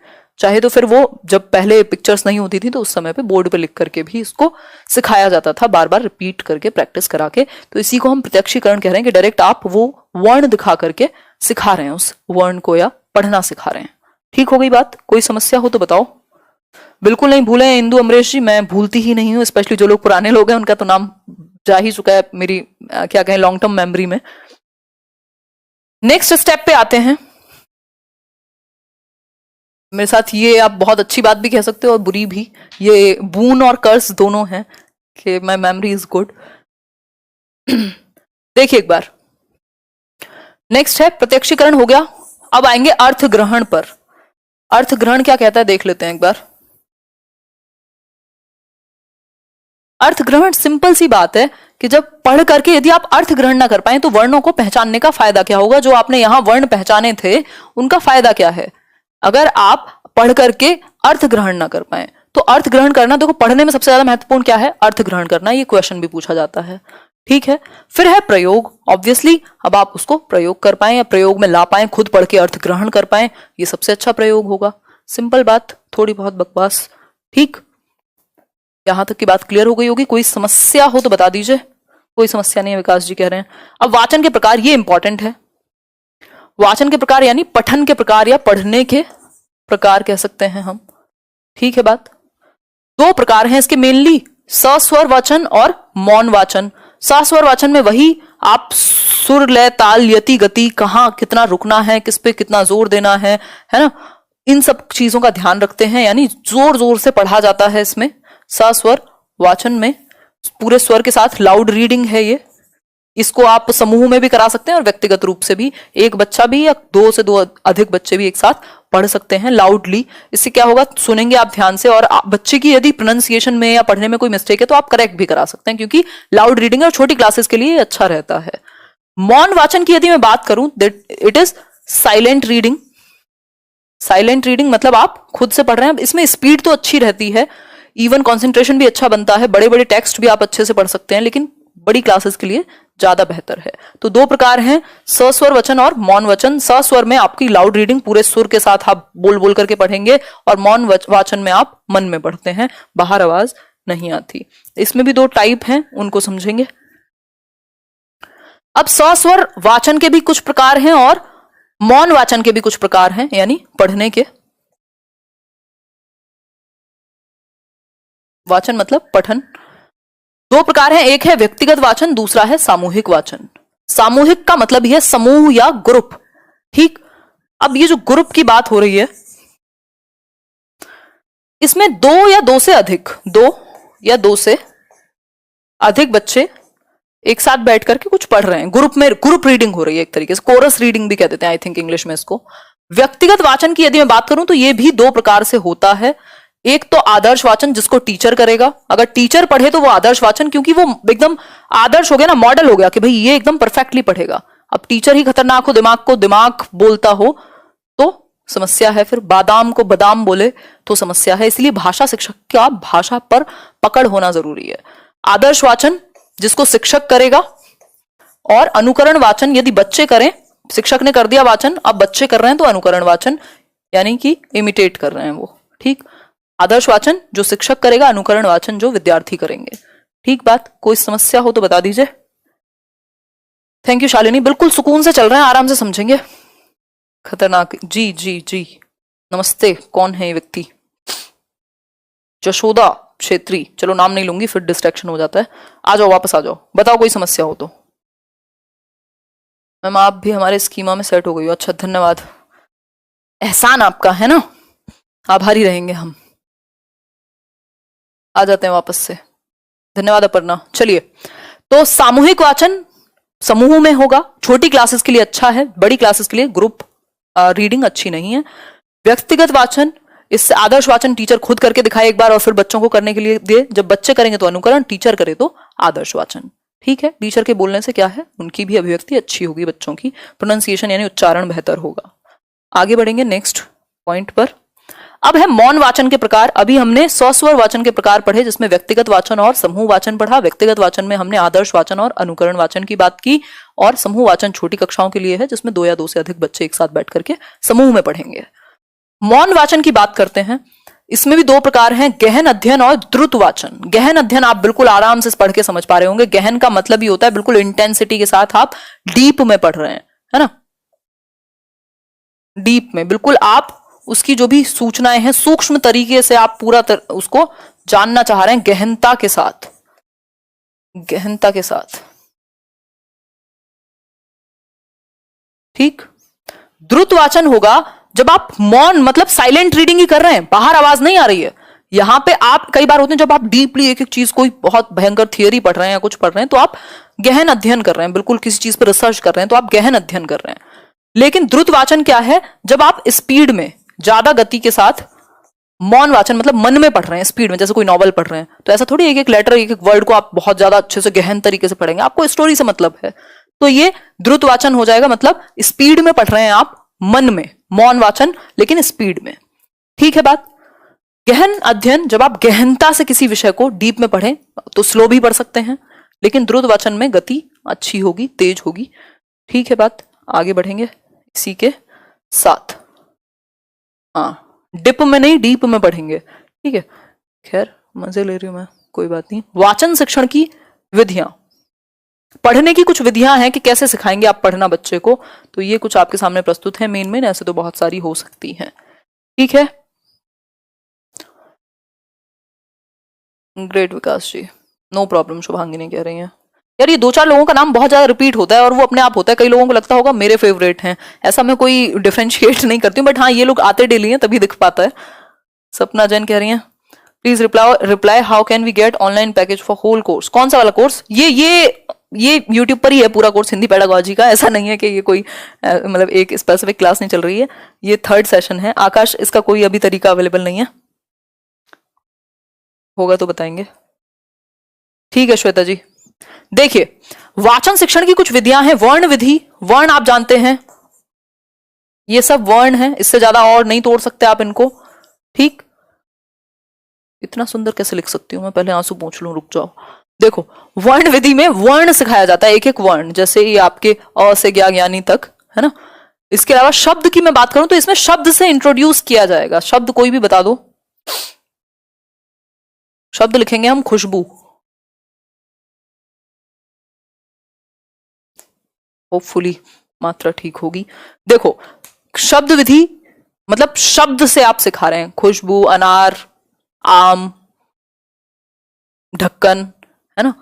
चाहे तो फिर वो, जब पहले पिक्चर्स नहीं होती थी तो उस समय पे बोर्ड पे लिख करके भी इसको सिखाया जाता था, बार बार रिपीट करके, प्रैक्टिस करा के। तो इसी को हम प्रत्यक्षीकरण कह रहे हैं कि डायरेक्ट आप वो वर्ण दिखा करके सिखा रहे हैं उस वर्ण को, या पढ़ना सिखा रहे हैं। ठीक हो गई बात? कोई समस्या हो तो बताओ। बिल्कुल नहीं भूले इंदु अमरीश जी, मैं भूलती ही नहीं हूँ। स्पेशली जो लोग पुराने लोग हैं उनका तो नाम जा ही चुका है मेरी क्या कहें लॉन्ग टर्म मेमोरी में। नेक्स्ट स्टेप पे आते हैं। मेरे साथ ये आप बहुत अच्छी बात भी कह सकते हो और बुरी भी, ये बून और कर्स दोनों हैं कि माय मेमोरी इज गुड। देखिए एक बार, नेक्स्ट है प्रत्यक्षीकरण, हो गया। अब आएंगे अर्थ ग्रहण पर। अर्थ ग्रहण क्या कहता है देख लेते हैं एक बार। अर्थ ग्रहण सिंपल सी बात है कि जब पढ़ करके यदि आप अर्थ ग्रहण ना कर पाए तो वर्णों को पहचानने का फायदा क्या होगा? जो आपने यहां वर्ण पहचाने थे उनका फायदा क्या है? अगर आप पढ़ करके अर्थ ग्रहण ना कर पाए तो अर्थ ग्रहण करना, देखो पढ़ने में सबसे ज्यादा महत्वपूर्ण क्या है? अर्थ ग्रहण करना। ये क्वेश्चन भी पूछा जाता है, ठीक है। फिर है प्रयोग, ऑब्वियसली अब आप उसको प्रयोग कर पाए या प्रयोग में ला पाए, खुद पढ़ के अर्थ ग्रहण कर पाए, ये सबसे अच्छा प्रयोग होगा। सिंपल बात, थोड़ी बहुत बकवास, ठीक। यहां तक की बात क्लियर हो गई होगी। कोई समस्या हो तो बता दीजिए। कोई समस्या नहीं है, विकास जी कह रहे हैं। अब वाचन के प्रकार, ये इंपॉर्टेंट है। वाचन के प्रकार यानी पठन के प्रकार या पढ़ने के प्रकार कह सकते हैं हम, ठीक है बात। दो प्रकार हैं इसके मेनली, सस्वर वाचन और मौन वाचन। सस्वर वाचन में वही आप सुर, लय, ताल, यति, गति, कहां कितना रुकना है, किस पे कितना जोर देना है ना, इन सब चीजों का ध्यान रखते हैं, यानी जोर जोर से पढ़ा जाता है इसमें। सस्वर वाचन में पूरे स्वर के साथ लाउड रीडिंग है ये। इसको आप समूह में भी करा सकते हैं और व्यक्तिगत रूप से भी, एक बच्चा भी या दो से दो अधिक बच्चे भी एक साथ पढ़ सकते हैं लाउडली। इससे क्या होगा? सुनेंगे आप ध्यान से, और बच्चे की यदि प्रोनाउंसिएशन में या पढ़ने में कोई मिस्टेक है तो आप करेक्ट भी करा सकते हैं, क्योंकि लाउड रीडिंग और छोटी क्लासेस के लिए अच्छा रहता है। मौन वाचन की यदि मैं बात करूं, it is silent reading. Silent reading मतलब आप खुद से पढ़ रहे हैं। इसमें स्पीड तो अच्छी रहती है, इवन कॉन्सेंट्रेशन भी अच्छा बनता है, बड़े बड़े टेक्स्ट भी आप अच्छे से पढ़ सकते हैं, लेकिन बड़ी क्लासेस के लिए ज्यादा बेहतर है। तो दो प्रकार हैं, सस्वर वचन और मौन वचन। सस्वर में आपकी लाउड रीडिंग पूरे सुर के साथ आप बोल बोल करके पढ़ेंगे, और मौन वाचन में आप मन में पढ़ते हैं, बाहर आवाज नहीं आती। इसमें भी दो टाइप हैं, उनको समझेंगे। अब सस्वर वाचन के भी कुछ प्रकार हैं और मौन वाचन के भी कुछ प्रकार हैं, यानी पढ़ने के। वाचन मतलब पठन। दो प्रकार हैं, एक है व्यक्तिगत वाचन, दूसरा है सामूहिक वाचन। सामूहिक का मतलब यह समूह या ग्रुप, ठीक। अब ये जो ग्रुप की बात हो रही है, इसमें दो या दो से अधिक बच्चे एक साथ बैठ करके कुछ पढ़ रहे हैं, ग्रुप में ग्रुप रीडिंग हो रही है, एक तरीके से कोरस रीडिंग भी कह देते हैं आई थिंक इंग्लिश में इसको। व्यक्तिगत वाचन की यदि मैं बात करूं तो यह भी दो प्रकार से होता है। एक तो आदर्श वाचन, जिसको टीचर करेगा। अगर टीचर पढ़े तो वो आदर्श वाचन, क्योंकि वो एकदम आदर्श हो गया ना, मॉडल हो गया कि भाई ये एकदम परफेक्टली पढ़ेगा। अब टीचर ही खतरनाक हो, दिमाग बोलता हो तो समस्या है। फिर बादाम को बादाम बोले तो समस्या है। इसलिए भाषा शिक्षक का भाषा पर पकड़ होना जरूरी है। आदर्श वाचन जिसको शिक्षक करेगा, और अनुकरण वाचन यदि बच्चे करें, शिक्षक ने कर दिया वाचन, अब बच्चे कर रहे हैं तो अनुकरण वाचन, यानी कि इमिटेट कर रहे हैं वो, ठीक। आदर्श वाचन जो शिक्षक करेगा, अनुकरण वाचन जो विद्यार्थी करेंगे। ठीक बात, कोई समस्या हो तो बता दीजिए। थैंक यू शालिनी, बिल्कुल सुकून से चल रहे हैं, आराम से समझेंगे। खतरनाक, जी जी जी, नमस्ते। कौन है ये व्यक्ति? जशोदा क्षेत्री, चलो नाम नहीं लूंगी फिर डिस्ट्रैक्शन हो जाता है। आ जाओ, वापस आ जाओ, बताओ कोई समस्या हो तो। मैम आप भी हमारे स्कीमा में सेट हो गई हो, अच्छा धन्यवाद, एहसान आपका है ना, आभारी रहेंगे हम। आ जाते हैं वापस से, धन्यवाद अपर्णा। चलिए, तो सामूहिक वाचन समूह में होगा, छोटी क्लासेस के लिए अच्छा है, बड़ी क्लासेस के लिए ग्रुप रीडिंग अच्छी नहीं है। व्यक्तिगत वाचन, इससे आदर्श वाचन टीचर खुद करके दिखाए एक बार और फिर बच्चों को करने के लिए दे। जब बच्चे करेंगे तो अनुकरण, टीचर करे तो आदर्श वाचन। ठीक है, टीचर के बोलने से क्या है, उनकी भी अभिव्यक्ति अच्छी होगी, बच्चों की प्रोनाउंसिएशन यानी उच्चारण बेहतर होगा। आगे बढ़ेंगे नेक्स्ट पॉइंट पर। अब है मौन वाचन के प्रकार। अभी हमने सस्वर वाचन के प्रकार पढ़े, जिसमें व्यक्तिगत वाचन और समूह वाचन पढ़ा। व्यक्तिगत वाचन में हमने आदर्श वाचन और अनुकरण वाचन की बात की, और समूह वाचन छोटी कक्षाओं के लिए है, जिसमें 2 या 2 से अधिक बच्चे एक साथ बैठ करके समूह में पढ़ेंगे। मौन वाचन की बात करते हैं, इसमें भी 2 प्रकार हैं, गहन अध्ययन और द्रुत वाचन। गहन अध्ययन आप बिल्कुल आराम से पढ़ के समझ पा रहे होंगे। गहन का मतलब ही होता है बिल्कुल इंटेंसिटी के साथ आप डीप में पढ़ रहे हैं, है ना, डीप में बिल्कुल आप उसकी जो भी सूचनाएं हैं सूक्ष्म तरीके से आप पूरा उसको जानना चाह रहे हैं, गहनता के साथ, गहनता के साथ। ठीक, द्रुत वाचन होगा जब आप मौन मतलब साइलेंट रीडिंग ही कर रहे हैं, बाहर आवाज नहीं आ रही है। यहां पे आप कई बार होते हैं जब आप डीपली एक एक चीज, कोई बहुत भयंकर थियरी पढ़ रहे हैं या कुछ पढ़ रहे हैं, तो आप गहन अध्ययन कर रहे हैं, बिल्कुल किसी चीज पर रिसर्च कर रहे हैं, तो आप गहन अध्ययन कर रहे हैं। लेकिन द्रुत वाचन क्या है, जब आप स्पीड में ज्यादा गति के साथ मौन वाचन मतलब मन में पढ़ रहे हैं, स्पीड में, जैसे कोई नॉवल पढ़ रहे हैं, तो ऐसा थोड़ी एक एक लेटर, एक एक वर्ड को आप बहुत ज्यादा अच्छे से गहन तरीके से पढ़ेंगे, आपको स्टोरी से मतलब है, तो ये द्रुत वाचन हो जाएगा। मतलब स्पीड में पढ़ रहे हैं आप, मन में, मौन वाचन लेकिन स्पीड में। ठीक है बात। गहन अध्ययन, जब आप गहनता से किसी विषय को डीप में पढ़ें तो स्लो भी पढ़ सकते हैं, लेकिन द्रुत वाचन में गति अच्छी होगी, तेज होगी। ठीक है बात, आगे बढ़ेंगे इसी के साथ। हाँ, डिप में नहीं डीप में पढ़ेंगे। ठीक है, खैर मजे ले रही हूं मैं, कोई बात नहीं। वाचन शिक्षण की विधियां, पढ़ने की कुछ विधियां हैं कि कैसे सिखाएंगे आप पढ़ना बच्चे को, तो ये कुछ आपके सामने प्रस्तुत है। मेन ऐसे तो बहुत सारी हो सकती हैं। ठीक है, ग्रेट विकास जी, नो प्रॉब्लम। शुभांगिनी कह रही हैं यार ये 2-4 लोगों का नाम बहुत ज्यादा रिपीट होता है और वो अपने आप होता है, कई लोगों को लगता होगा मेरे फेवरेट हैं, ऐसा मैं कोई डिफरेंशिएट नहीं करती हूँ, बट हाँ ये लोग आते डेली हैं तभी दिख पाता है। सपना जैन कह रही हैं please reply how can we get online package for whole course. कौन सा वाला कोर्स? ये यूट्यूब पर ही है पूरा कोर्स हिंदी पेडागोजी का, ऐसा नहीं है कि ये कोई मतलब एक स्पेसिफिक क्लास नहीं चल रही है, ये 3rd सेशन है। आकाश, इसका कोई अभी तरीका अवेलेबल नहीं है, होगा तो बताएंगे। ठीक है श्वेता जी, देखिए वाचन शिक्षण की कुछ विधियां हैं। वर्ण विधि, वर्ण आप जानते हैं, ये सब वर्ण है, इससे ज्यादा और नहीं तोड़ सकते आप इनको। ठीक, इतना सुंदर कैसे लिख सकती हूं मैं, पहले आंसू पोंछ लूं, रुक जाओ। देखो वर्ण विधि में वर्ण सिखाया जाता है, एक एक वर्ण, जैसे ये आपके अ से ज्ञानी तक, है ना। इसके अलावा शब्द की मैं बात करूं तो इसमें शब्द से इंट्रोड्यूस किया जाएगा। शब्द कोई भी बता दो, शब्द लिखेंगे हम खुशबू, होपफुली मात्रा ठीक होगी। देखो शब्द विधि मतलब शब्द से आप सिखा रहे हैं, खुशबू, अनार, आम, ढक्कन, है ना।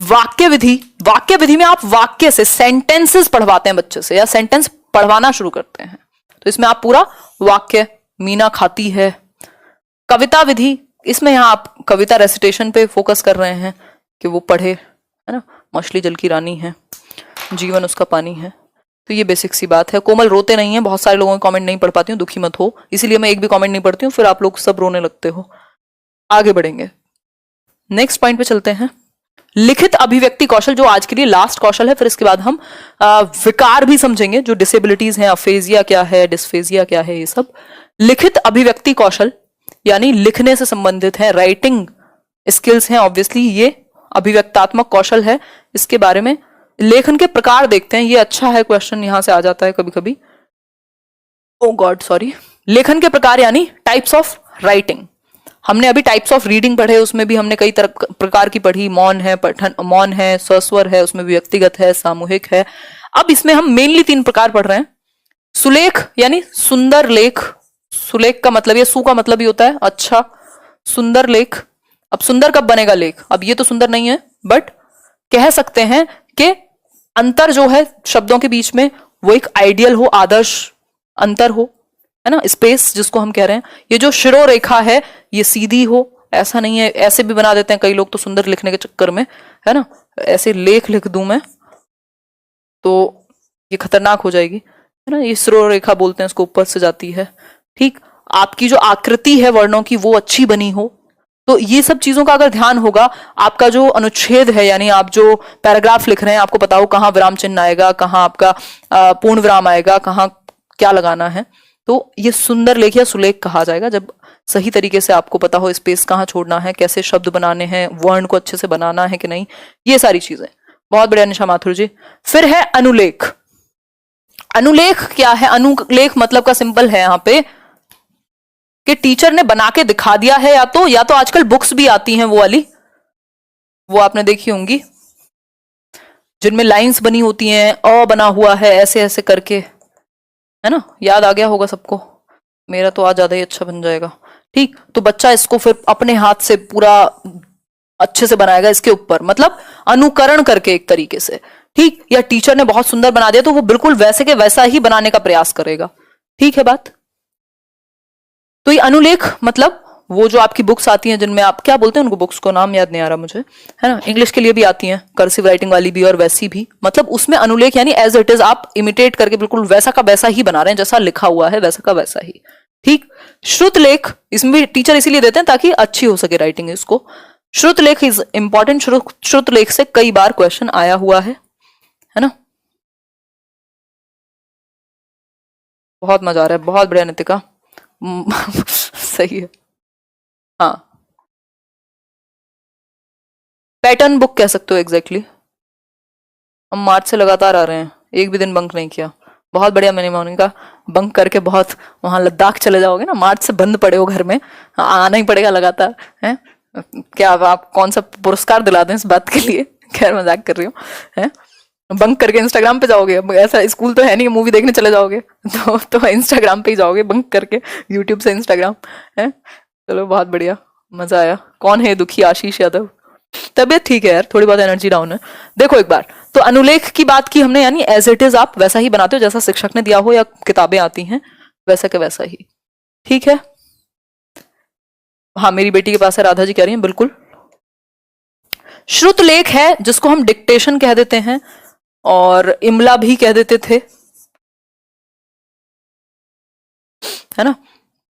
वाक्य विधि, वाक्य विधि में आप वाक्य से सेंटेंसेस पढ़वाते हैं बच्चे से, या सेंटेंस पढ़वाना शुरू करते हैं, तो इसमें आप पूरा वाक्य, मीना खाती है। कविता विधि, इसमें यहां आप कविता रेसिटेशन पे फोकस कर रहे हैं कि वो पढ़े, है ना। मछली जल की रानी है, जीवन उसका पानी है, तो ये बेसिक सी बात है। कोमल रोते नहीं है, बहुत सारे लोगों के कमेंट नहीं पढ़ पाती हूँ, दुखी मत हो, इसीलिए मैं एक भी कमेंट नहीं पढ़ती हूँ, फिर आप लोग सब रोने लगते हो। आगे बढ़ेंगे, नेक्स्ट पॉइंट पे चलते हैं। लिखित अभिव्यक्ति कौशल, जो आज के लिए लास्ट कौशल है, फिर इसके बाद हम विकार भी समझेंगे, जो डिसेबिलिटीज हैं, अफेजिया क्या है, डिस्फेजिया क्या है, ये सब। लिखित अभिव्यक्ति कौशल यानी लिखने से संबंधित है, राइटिंग स्किल्स हैं, ऑब्वियसली ये अभिव्यक्तात्मक कौशल है। इसके बारे में लेखन के प्रकार देखते हैं, ये अच्छा है, क्वेश्चन यहां से आ जाता है कभी कभी, ओ गॉड सॉरी। लेखन के प्रकार यानी टाइप्स ऑफ राइटिंग, हमने अभी टाइप्स ऑफ रीडिंग पढ़े, उसमें भी हमने कई तरह प्रकार की पढ़ी। मौन है, पठन, मौन है, सस्वर है, उसमें भी व्यक्तिगत है, सामूहिक है। अब इसमें हम मेनली 3 प्रकार पढ़ रहे हैं। सुलेख यानी सुंदर लेख। सुलेख का मतलब, ये सु का मतलब ही होता है अच्छा, सुंदर लेख। अब सुंदर कब बनेगा लेख? अब ये तो सुंदर नहीं है, बट कह सकते हैं कि अंतर जो है शब्दों के बीच में वो एक आइडियल हो, आदर्श अंतर हो, है ना, स्पेस जिसको हम कह रहे हैं। ये जो शिरो रेखा है ये सीधी हो, ऐसा नहीं है, ऐसे भी बना देते हैं कई लोग तो सुंदर लिखने के चक्कर में, है ना, ऐसे लेख लिख दूं मैं तो ये खतरनाक हो जाएगी, है ना। ये शिरो रेखा बोलते हैं इसको, ऊपर से जाती है। ठीक, आपकी जो आकृति है वर्णों की वो अच्छी बनी हो, तो ये सब चीजों का अगर ध्यान होगा, आपका जो अनुच्छेद है यानी आप जो पैराग्राफ लिख रहे हैं, आपको पता हो कहाँ विराम चिन्ह आएगा, कहाँ आपका पूर्ण विराम आएगा, कहाँ क्या लगाना है, तो ये सुंदर लेख या सुलेख कहा जाएगा जब सही तरीके से आपको पता हो स्पेस कहाँ छोड़ना है, कैसे शब्द बनाने हैं, वर्ण को अच्छे से बनाना है कि नहीं, ये सारी चीजें। बहुत बढ़िया निशा माथुर जी। फिर है अनुलेख। अनुलेख क्या है? अनुलेख मतलब का सिंपल है यहाँ पे कि टीचर ने बना के दिखा दिया है, या तो आजकल बुक्स भी आती हैं वो वाली, वो आपने देखी होंगी, जिनमें लाइंस बनी होती हैं, अ बना हुआ है ऐसे ऐसे करके, है ना, याद आ गया होगा सबको। मेरा तो आज ज्यादा ही अच्छा बन जाएगा। ठीक, तो बच्चा इसको फिर अपने हाथ से पूरा अच्छे से बनाएगा इसके ऊपर, मतलब अनुकरण करके एक तरीके से। ठीक, या टीचर ने बहुत सुंदर बना दिया तो वो बिल्कुल वैसे के वैसा ही बनाने का प्रयास करेगा। ठीक है बात। तो ये अनुलेख मतलब वो जो आपकी बुक्स आती हैं जिनमें आप क्या बोलते हैं उनको, बुक्स को नाम याद नहीं आ रहा मुझे, है ना, इंग्लिश के लिए भी आती हैं, कर्सिव राइटिंग वाली भी और वैसी भी, मतलब उसमें अनुलेख यानी एज इट इज आप इमिटेट करके बिल्कुल वैसा का वैसा ही बना रहे हैं, जैसा लिखा हुआ है वैसा का वैसा ही। ठीक, श्रुत लेख, इसमें भी टीचर इसीलिए देते हैं ताकि अच्छी हो सके राइटिंग इसको। श्रुत लेख इज इंपॉर्टेंट। श्रुत लेख से कई बार क्वेश्चन आया हुआ है ना। बहुत मजा आ रहा है, बहुत बढ़िया नितिका। सही है। हाँ, पैटर्न बुक कह सकते हो एग्जैक्टली। हम मार्च से लगातार आ रहे हैं, एक भी दिन बंक नहीं किया। बहुत बढ़िया। मैंने मोनिका बंक करके बहुत वहां लद्दाख चले जाओगे ना, मार्च से बंद पड़े हो घर में, आना ही पड़ेगा लगातार, है। क्या आप कौन सा पुरस्कार दिला दें इस बात के लिए? खैर मजाक कर रही हूँ, है। बंक करके इंस्टाग्राम पे जाओगे? अब ऐसा स्कूल तो है नहीं, मूवी देखने चले जाओगे तो इंस्टाग्राम पे ही जाओगे बंक करके, यूट्यूब से इंस्टाग्राम, है। चलो बहुत बढ़िया, मजा आया। कौन है दुखी? आशीष यादव। तबियत ठीक है यार, थोड़ी बहुत एनर्जी डाउन है। देखो एक बार तो अनुलेख की बात की हमने, यानी एज इट इज आप वैसा ही बनाते हो जैसा शिक्षक ने दिया हो या किताबें आती हैं वैसा के वैसा ही। ठीक है। हाँ, मेरी बेटी के पास है, राधा जी कह रही हैं, बिल्कुल। श्रुत लेख है जिसको हम डिक्टेशन कह देते हैं और इमला भी कह देते थे, है ना,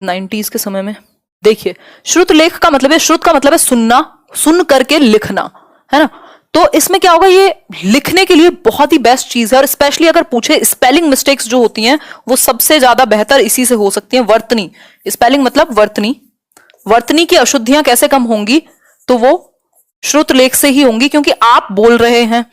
90s के समय में। देखिए, श्रुत लेख का मतलब है, श्रुत का मतलब है सुनना, सुन करके लिखना, है ना। तो इसमें क्या होगा, ये लिखने के लिए बहुत ही बेस्ट चीज है, और स्पेशली अगर पूछे स्पेलिंग मिस्टेक्स जो होती हैं वो सबसे ज्यादा बेहतर इसी से हो सकती हैं। वर्तनी, स्पेलिंग मतलब वर्तनी, वर्तनी की अशुद्धियां कैसे कम होंगी, तो वो श्रुत लेख से ही होंगी, क्योंकि आप बोल रहे हैं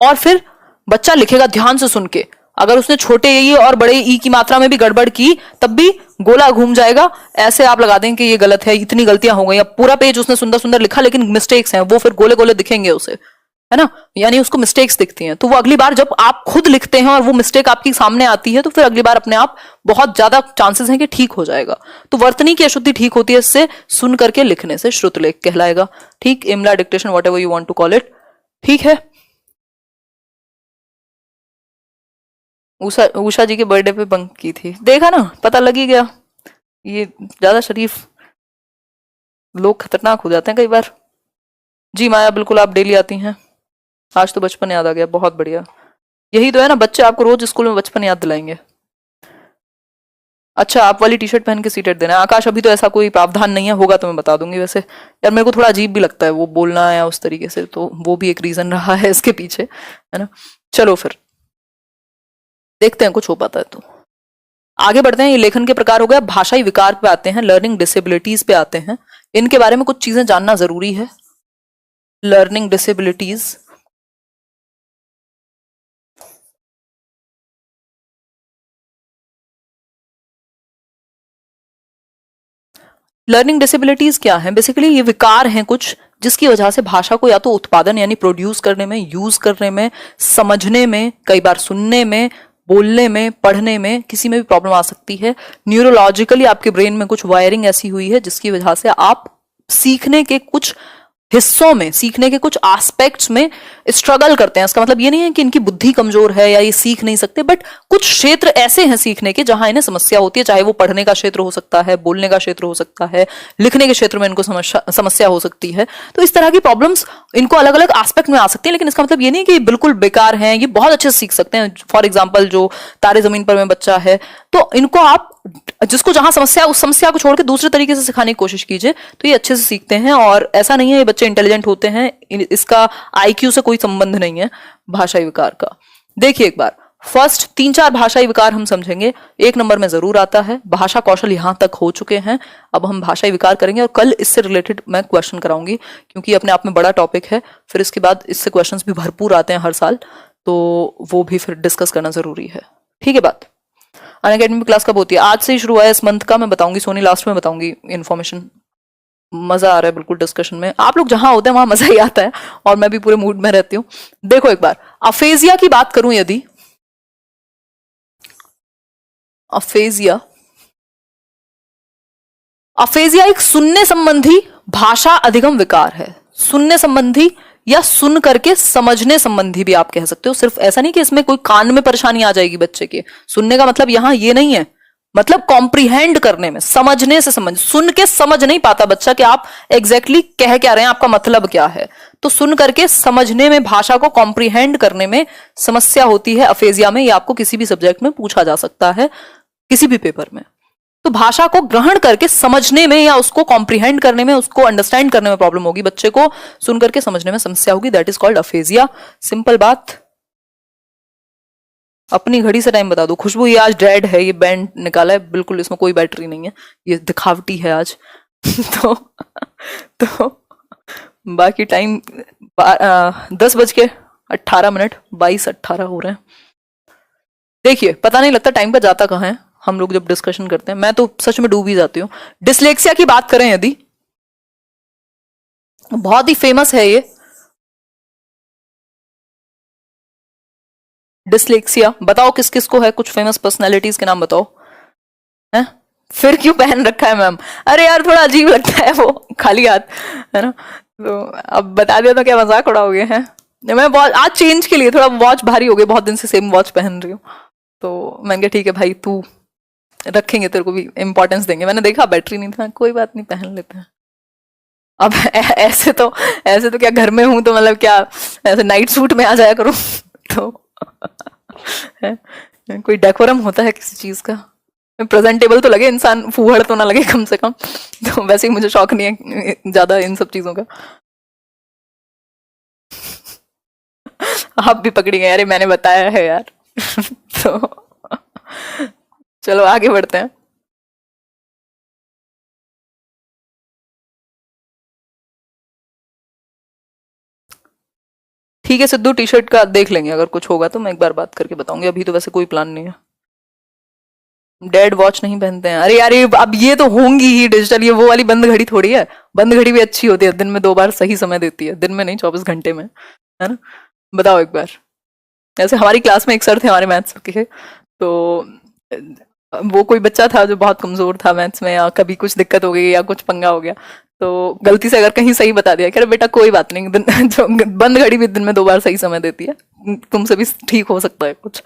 और फिर बच्चा लिखेगा ध्यान से सुन के। अगर उसने छोटे ई और बड़े ई की मात्रा में भी गड़बड़ की तब भी गोला घूम जाएगा। ऐसे आप लगा दें कि ये गलत है, इतनी गलतियां हो गई, अब पूरा पेज उसने सुंदर सुंदर लिखा लेकिन मिस्टेक्स हैं, वो फिर गोले गोले दिखेंगे उसे, है ना, यानी उसको मिस्टेक्स दिखती हैं। तो वो अगली बार जब आप खुद लिखते हैं और वो मिस्टेक आपकी सामने आती है तो फिर अगली बार अपने आप बहुत ज्यादा चांसेस हैं कि ठीक हो जाएगा। तो वर्तनी की अशुद्धि ठीक होती है इससे, सुन करके लिखने से श्रुतलेख कहलाएगा। ठीक, इमला, dictation, whatever you want to call it. ठीक है। उषा जी के बर्थडे पे बंक की थी, देखा ना, पता लग ही गया। ये ज्यादा शरीफ लोग खतरनाक हो जाते हैं कई बार। जी माया, बिल्कुल आप डेली आती हैं। आज तो बचपन याद आ गया, बहुत बढ़िया। यही तो है ना, बच्चे आपको रोज स्कूल में बचपन याद दिलाएंगे। अच्छा, आप वाली टी शर्ट पहन के सीटेट देना है आकाश। अभी तो ऐसा कोई प्रावधान नहीं है, होगा तो मैं बता दूंगी। वैसे यार मेरे को थोड़ा अजीब भी लगता है वो बोलना है उस तरीके से, तो वो भी एक रीजन रहा है इसके पीछे, है ना। चलो फिर देखते हैं कुछ हो पाता है तो। आगे बढ़ते हैं। ये लेखन के प्रकार हो गया। भाषाई विकार पे आते हैं, लर्निंग डिसेबिलिटीज पे आते हैं। इनके बारे में कुछ चीजें जानना जरूरी है। लर्निंग डिसेबिलिटीज, लर्निंग डिसेबिलिटीज क्या है? बेसिकली ये विकार हैं कुछ जिसकी वजह से भाषा को या तो उत्पादन यानी प्रोड्यूस करने में, यूज करने में, समझने में, कई बार सुनने में, बोलने में, पढ़ने में, किसी में भी प्रॉब्लम आ सकती है। न्यूरोलॉजिकली आपके ब्रेन में कुछ वायरिंग ऐसी हुई है जिसकी वजह से आप सीखने के कुछ हिस्सों में, सीखने के कुछ एस्पेक्ट्स में स्ट्रगल करते हैं। इसका मतलब ये नहीं है कि इनकी बुद्धि कमजोर है या ये सीख नहीं सकते, बट कुछ क्षेत्र ऐसे हैं सीखने के जहां इन्हें समस्या होती है, चाहे वो पढ़ने का क्षेत्र हो सकता है, बोलने का क्षेत्र हो सकता है, लिखने के क्षेत्र में इनको समस्या हो सकती है। तो इस तरह की प्रॉब्लम्स इनको अलग अलग एस्पेक्ट में आ सकती है, लेकिन इसका मतलब ये नहीं कि बिल्कुल बेकार हैं, ये बहुत अच्छे से सीख सकते हैं। फॉर एग्जाम्पल जो तारे जमीन पर में बच्चा है, तो इनको आप जिसको जहां समस्या उस समस्या को छोड़ के दूसरे तरीके से सिखाने की कोशिश कीजिए तो ये अच्छे से सीखते हैं। और ऐसा नहीं है ये बच्चे इंटेलिजेंट होते हैं, इसका आईक्यू से कोई संबंध नहीं है भाषाई विकार का। देखिए एक बार फर्स्ट 3-4 भाषाई विकार हम समझेंगे, 1 नंबर में जरूर आता है भाषा कौशल, यहां तक हो चुके हैं। अब हम भाषाई विकार करेंगे और कल इससे रिलेटेड मैं क्वेश्चन कराऊंगी क्योंकि अपने आप में बड़ा टॉपिक है। फिर इसके बाद इससे क्वेश्चंस भी भरपूर आते हैं हर साल, तो वो भी फिर डिस्कस करना जरूरी है। ठीक है बात। अनअकैडमी क्लास कब होती है? आज से ही शुरू हुआ है इस मंथ का, मैं बताऊंगी सोनी, लास्ट में बताऊंगी इन्फॉर्मेशन। मजा आ रहा है बिल्कुल डिस्कशन में, आप लोग जहां होते हैं वहां मजा ही आता है और मैं भी पूरे मूड में रहती हूँ। देखो एक बार अफेजिया की बात करूं, यदि अफेजिया अफेजिया एक सुनने संबंधी भाषा अधिगम विकार है। सुनने संबंधी या सुन करके समझने संबंधी भी आप कह सकते हो। सिर्फ ऐसा नहीं कि इसमें कोई कान में परेशानी आ जाएगी बच्चे के, सुनने का मतलब यहां ये नहीं है, मतलब कॉम्प्रिहेंड करने में, समझने से समझ, सुन के समझ नहीं पाता बच्चा कि आप एग्जैक्टली कह क्या रहे हैं, आपका मतलब क्या है। तो सुन करके समझने में, भाषा को कॉम्प्रिहेंड करने में समस्या होती है अफेजिया में। ये आपको किसी भी सब्जेक्ट में पूछा जा सकता है, किसी भी पेपर में। तो भाषा को ग्रहण करके समझने में या उसको कॉम्प्रिहेंड करने में, उसको अंडरस्टैंड करने में प्रॉब्लम होगी, बच्चे को सुन करके समझने में समस्या होगी, that is called aphasia. Simple बात। अपनी घड़ी से टाइम बता दो। खुशबू ये आज डेड है, ये बैंड निकाला है, बिल्कुल इसमें कोई बैटरी नहीं है, ये दिखावटी है आज। तो बाकी टाइम 10:18, 22:18 हो रहे हैं। देखिए पता नहीं लगता टाइम का जाता कहाँ है हम लोग जब डिस्कशन करते हैं, मैं तो सच में डूब ही जाती हूँ। डिसलेक्सिया की बात करें यदि, बहुत ही फेमस है ये डिसलेक्सिया। बताओ किस किस को है, कुछ फेमस पर्सनालिटीज के नाम बताओ। है फिर क्यों पहन रखा है मैम? अरे यार थोड़ा अजीब लगता है वो खाली हाथ, है ना। तो अब बता दिया तो क्या मजाक उड़ाओगे हैं? मैं वॉच आज चेंज के लिए, थोड़ा वॉच भारी हो गई, बहुत दिन से सेम वॉच पहन रही हूँ, तो मैंने कहा ठीक है भाई तू रखेंगे, तेरे को भी इम्पोर्टेंस देंगे। मैंने देखा बैटरी नहीं था, कोई बात नहीं पहन लेते हैं। अब ऐसे तो क्या घर में हूं तो मतलब क्या ऐसे नाइट सूट में आ जाया करूं तो है? कोई डेकोरम होता है किसी चीज का, प्रेजेंटेबल तो लगे इंसान, फूहड़ तो ना लगे कम से कम। तो वैसे ही मुझे शौक नहीं है ज्यादा इन सब चीजों का। आप भी पकड़ी गए, अरे मैंने बताया है यार। तो चलो आगे बढ़ते हैं। ठीक है सिद्धू, टी शर्ट का देख लेंगे, अगर कुछ होगा तो मैं एक बार बात करके बताऊंगी, अभी तो वैसे कोई प्लान नहीं है। डेड वॉच नहीं पहनते हैं? अरे यार अब ये तो होंगी ही डिजिटल, ये वो वाली बंद घड़ी थोड़ी है। बंद घड़ी भी अच्छी होती है, दिन में 2 बार सही समय देती है, दिन में नहीं 24 घंटे में, है ना। बताओ एक बार। ऐसे हमारी क्लास में एक सर थे हमारे मैथ्स के, तो वो कोई बच्चा था जो बहुत कमजोर था मैथ्स में, या कभी कुछ दिक्कत हो गई या कुछ पंगा हो गया, तो गलती से अगर कहीं सही बता दिया, कह रहे बेटा कोई बात नहीं, जो बंद घड़ी भी दिन में 2 बार सही समय देती है, तुमसे भी ठीक हो सकता है कुछ।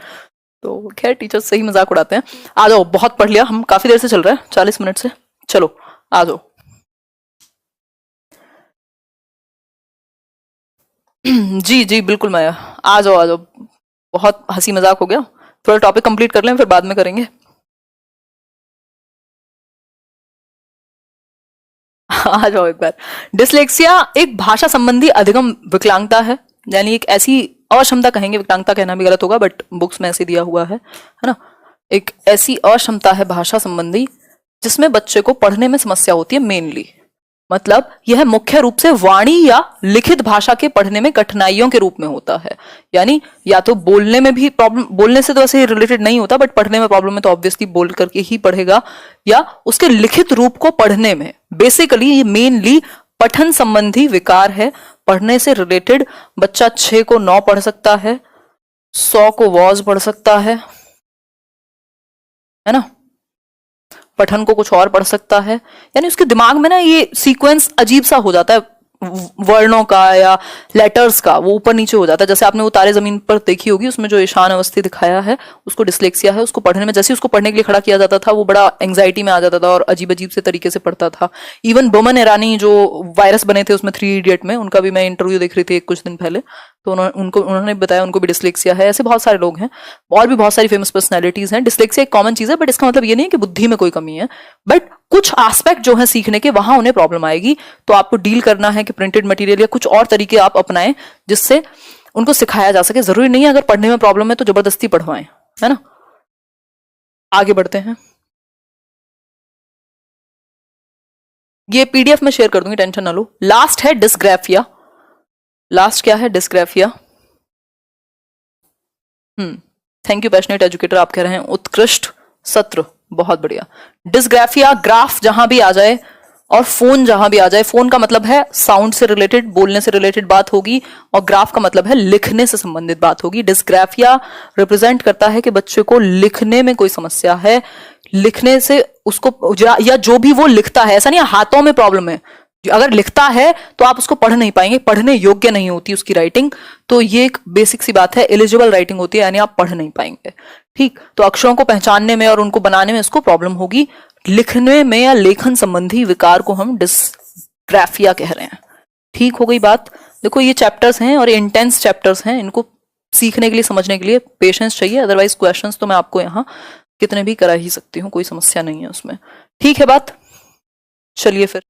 तो खैर टीचर्स सही मजाक उड़ाते हैं। आ जाओ, बहुत पढ़ लिया, हम काफी देर से चल रहे हैं, 40 मिनट से। चलो आ जाओ। जी जी बिल्कुल माया, आ जाओ आ जाओ, बहुत हंसी मजाक हो गया, थोड़ा टॉपिक कंप्लीट कर लें फिर बाद में करेंगे। आ जाओ एक बार। डिसलेक्सिया एक भाषा संबंधी अधिगम विकलांगता है, यानी एक ऐसी अक्षमता, कहेंगे विकलांगता कहना भी गलत होगा बट बुक्स में ऐसे दिया हुआ है ना। एक ऐसी अक्षमता है भाषा संबंधी जिसमें बच्चे को पढ़ने में समस्या होती है मेनली, मतलब यह मुख्य रूप से वाणी या लिखित भाषा के पढ़ने में कठिनाइयों के रूप में होता है। यानी या तो बोलने में भी प्रॉब्लम, बोलने से तो वैसे रिलेटेड नहीं होता, बट पढ़ने में प्रॉब्लम है तो ऑब्वियसली बोल करके ही पढ़ेगा, या उसके लिखित रूप को पढ़ने में। बेसिकली ये मेनली पठन संबंधी विकार है। पढ़ने से रिलेटेड बच्चा 6 को 9 पढ़ सकता है, 100 को वॉज पढ़ सकता है ना, पठन को कुछ और पढ़ सकता है। यानी उसके दिमाग में ना ये सीक्वेंस अजीब सा हो जाता है, वर्णों का या लेटर्स का, वो ऊपर नीचे हो जाता है। जैसे आपने वो तारे जमीन पर देखी होगी, उसमें जो ईशान अवस्थी दिखाया है उसको डिस्लेक्सिया है, उसको पढ़ने में, जैसे उसको पढ़ने के लिए खड़ा किया जाता था वो बड़ा एंग्जाइटी में आ जाता था और अजीब अजीब से तरीके से पढ़ता था। इवन बोमन ईरानी जो वायरस बने थे उसमें 3 इडियट में, उनका भी मैं इंटरव्यू देख रही थी कुछ दिन पहले, तो उन्होंने बताया उनको भी डिस्लेक्सिया है। ऐसे बहुत सारे लोग हैं और भी बहुत सारी फेमस पर्सनैलिटीज हैं। डिस्लेक्सिया एक कॉमन चीज है, बट इसका मतलब ये नहीं है कि बुद्धि में कोई कमी है, बट कुछ एस्पेक्ट जो है सीखने के, वहां उन्हें प्रॉब्लम आएगी। तो आपको डील करना है कि प्रिंटेड मटेरियल या कुछ और तरीके आप अपनाएं जिससे उनको सिखाया जा सके। जरूरी नहीं है अगर पढ़ने में प्रॉब्लम है तो जबरदस्ती पढ़वाएं, है ना। आगे बढ़ते हैं। ये पीडीएफ में शेयर कर दूंगी, टेंशन ना लो। लास्ट है डिस्ग्राफिया। लास्ट क्या है? Dysgraphia. Thank you passionate educator, आप कह रहे हैं उत्कृष्ट सत्र, बहुत बढ़िया। डिस्ग्राफिया, ग्राफ जहां भी आ जाए और फोन जहां भी आ जाए, फोन का मतलब है साउंड से रिलेटेड, बोलने से रिलेटेड बात होगी, और ग्राफ का मतलब है लिखने से संबंधित बात होगी। डिस्ग्राफिया रिप्रेजेंट करता है कि बच्चे को लिखने में कोई समस्या है, लिखने से उसको या जो भी वो लिखता है, ऐसा नहीं है हाथों में प्रॉब्लम है, अगर लिखता है तो आप उसको पढ़ नहीं पाएंगे, पढ़ने योग्य नहीं होती उसकी राइटिंग, तो ये एक बेसिक सी बात है, एलिजिबल राइटिंग होती है, यानी आप पढ़ नहीं पाएंगे। ठीक, तो अक्षरों को पहचानने में और उनको बनाने में इसको प्रॉब्लम होगी। लिखने में या लेखन संबंधी विकार को हम डिस्ग्राफिया कह रहे हैं। ठीक हो गई बात। देखो ये चैप्टर्स हैं और इंटेंस चैप्टर्स हैं, इनको सीखने के लिए, समझने के लिए पेशेंस चाहिए, अदरवाइज क्वेश्चंस तो मैं आपको यहाँ कितने भी करा ही सकती हूँ, कोई समस्या नहीं है उसमें। ठीक है बात, चलिए फिर।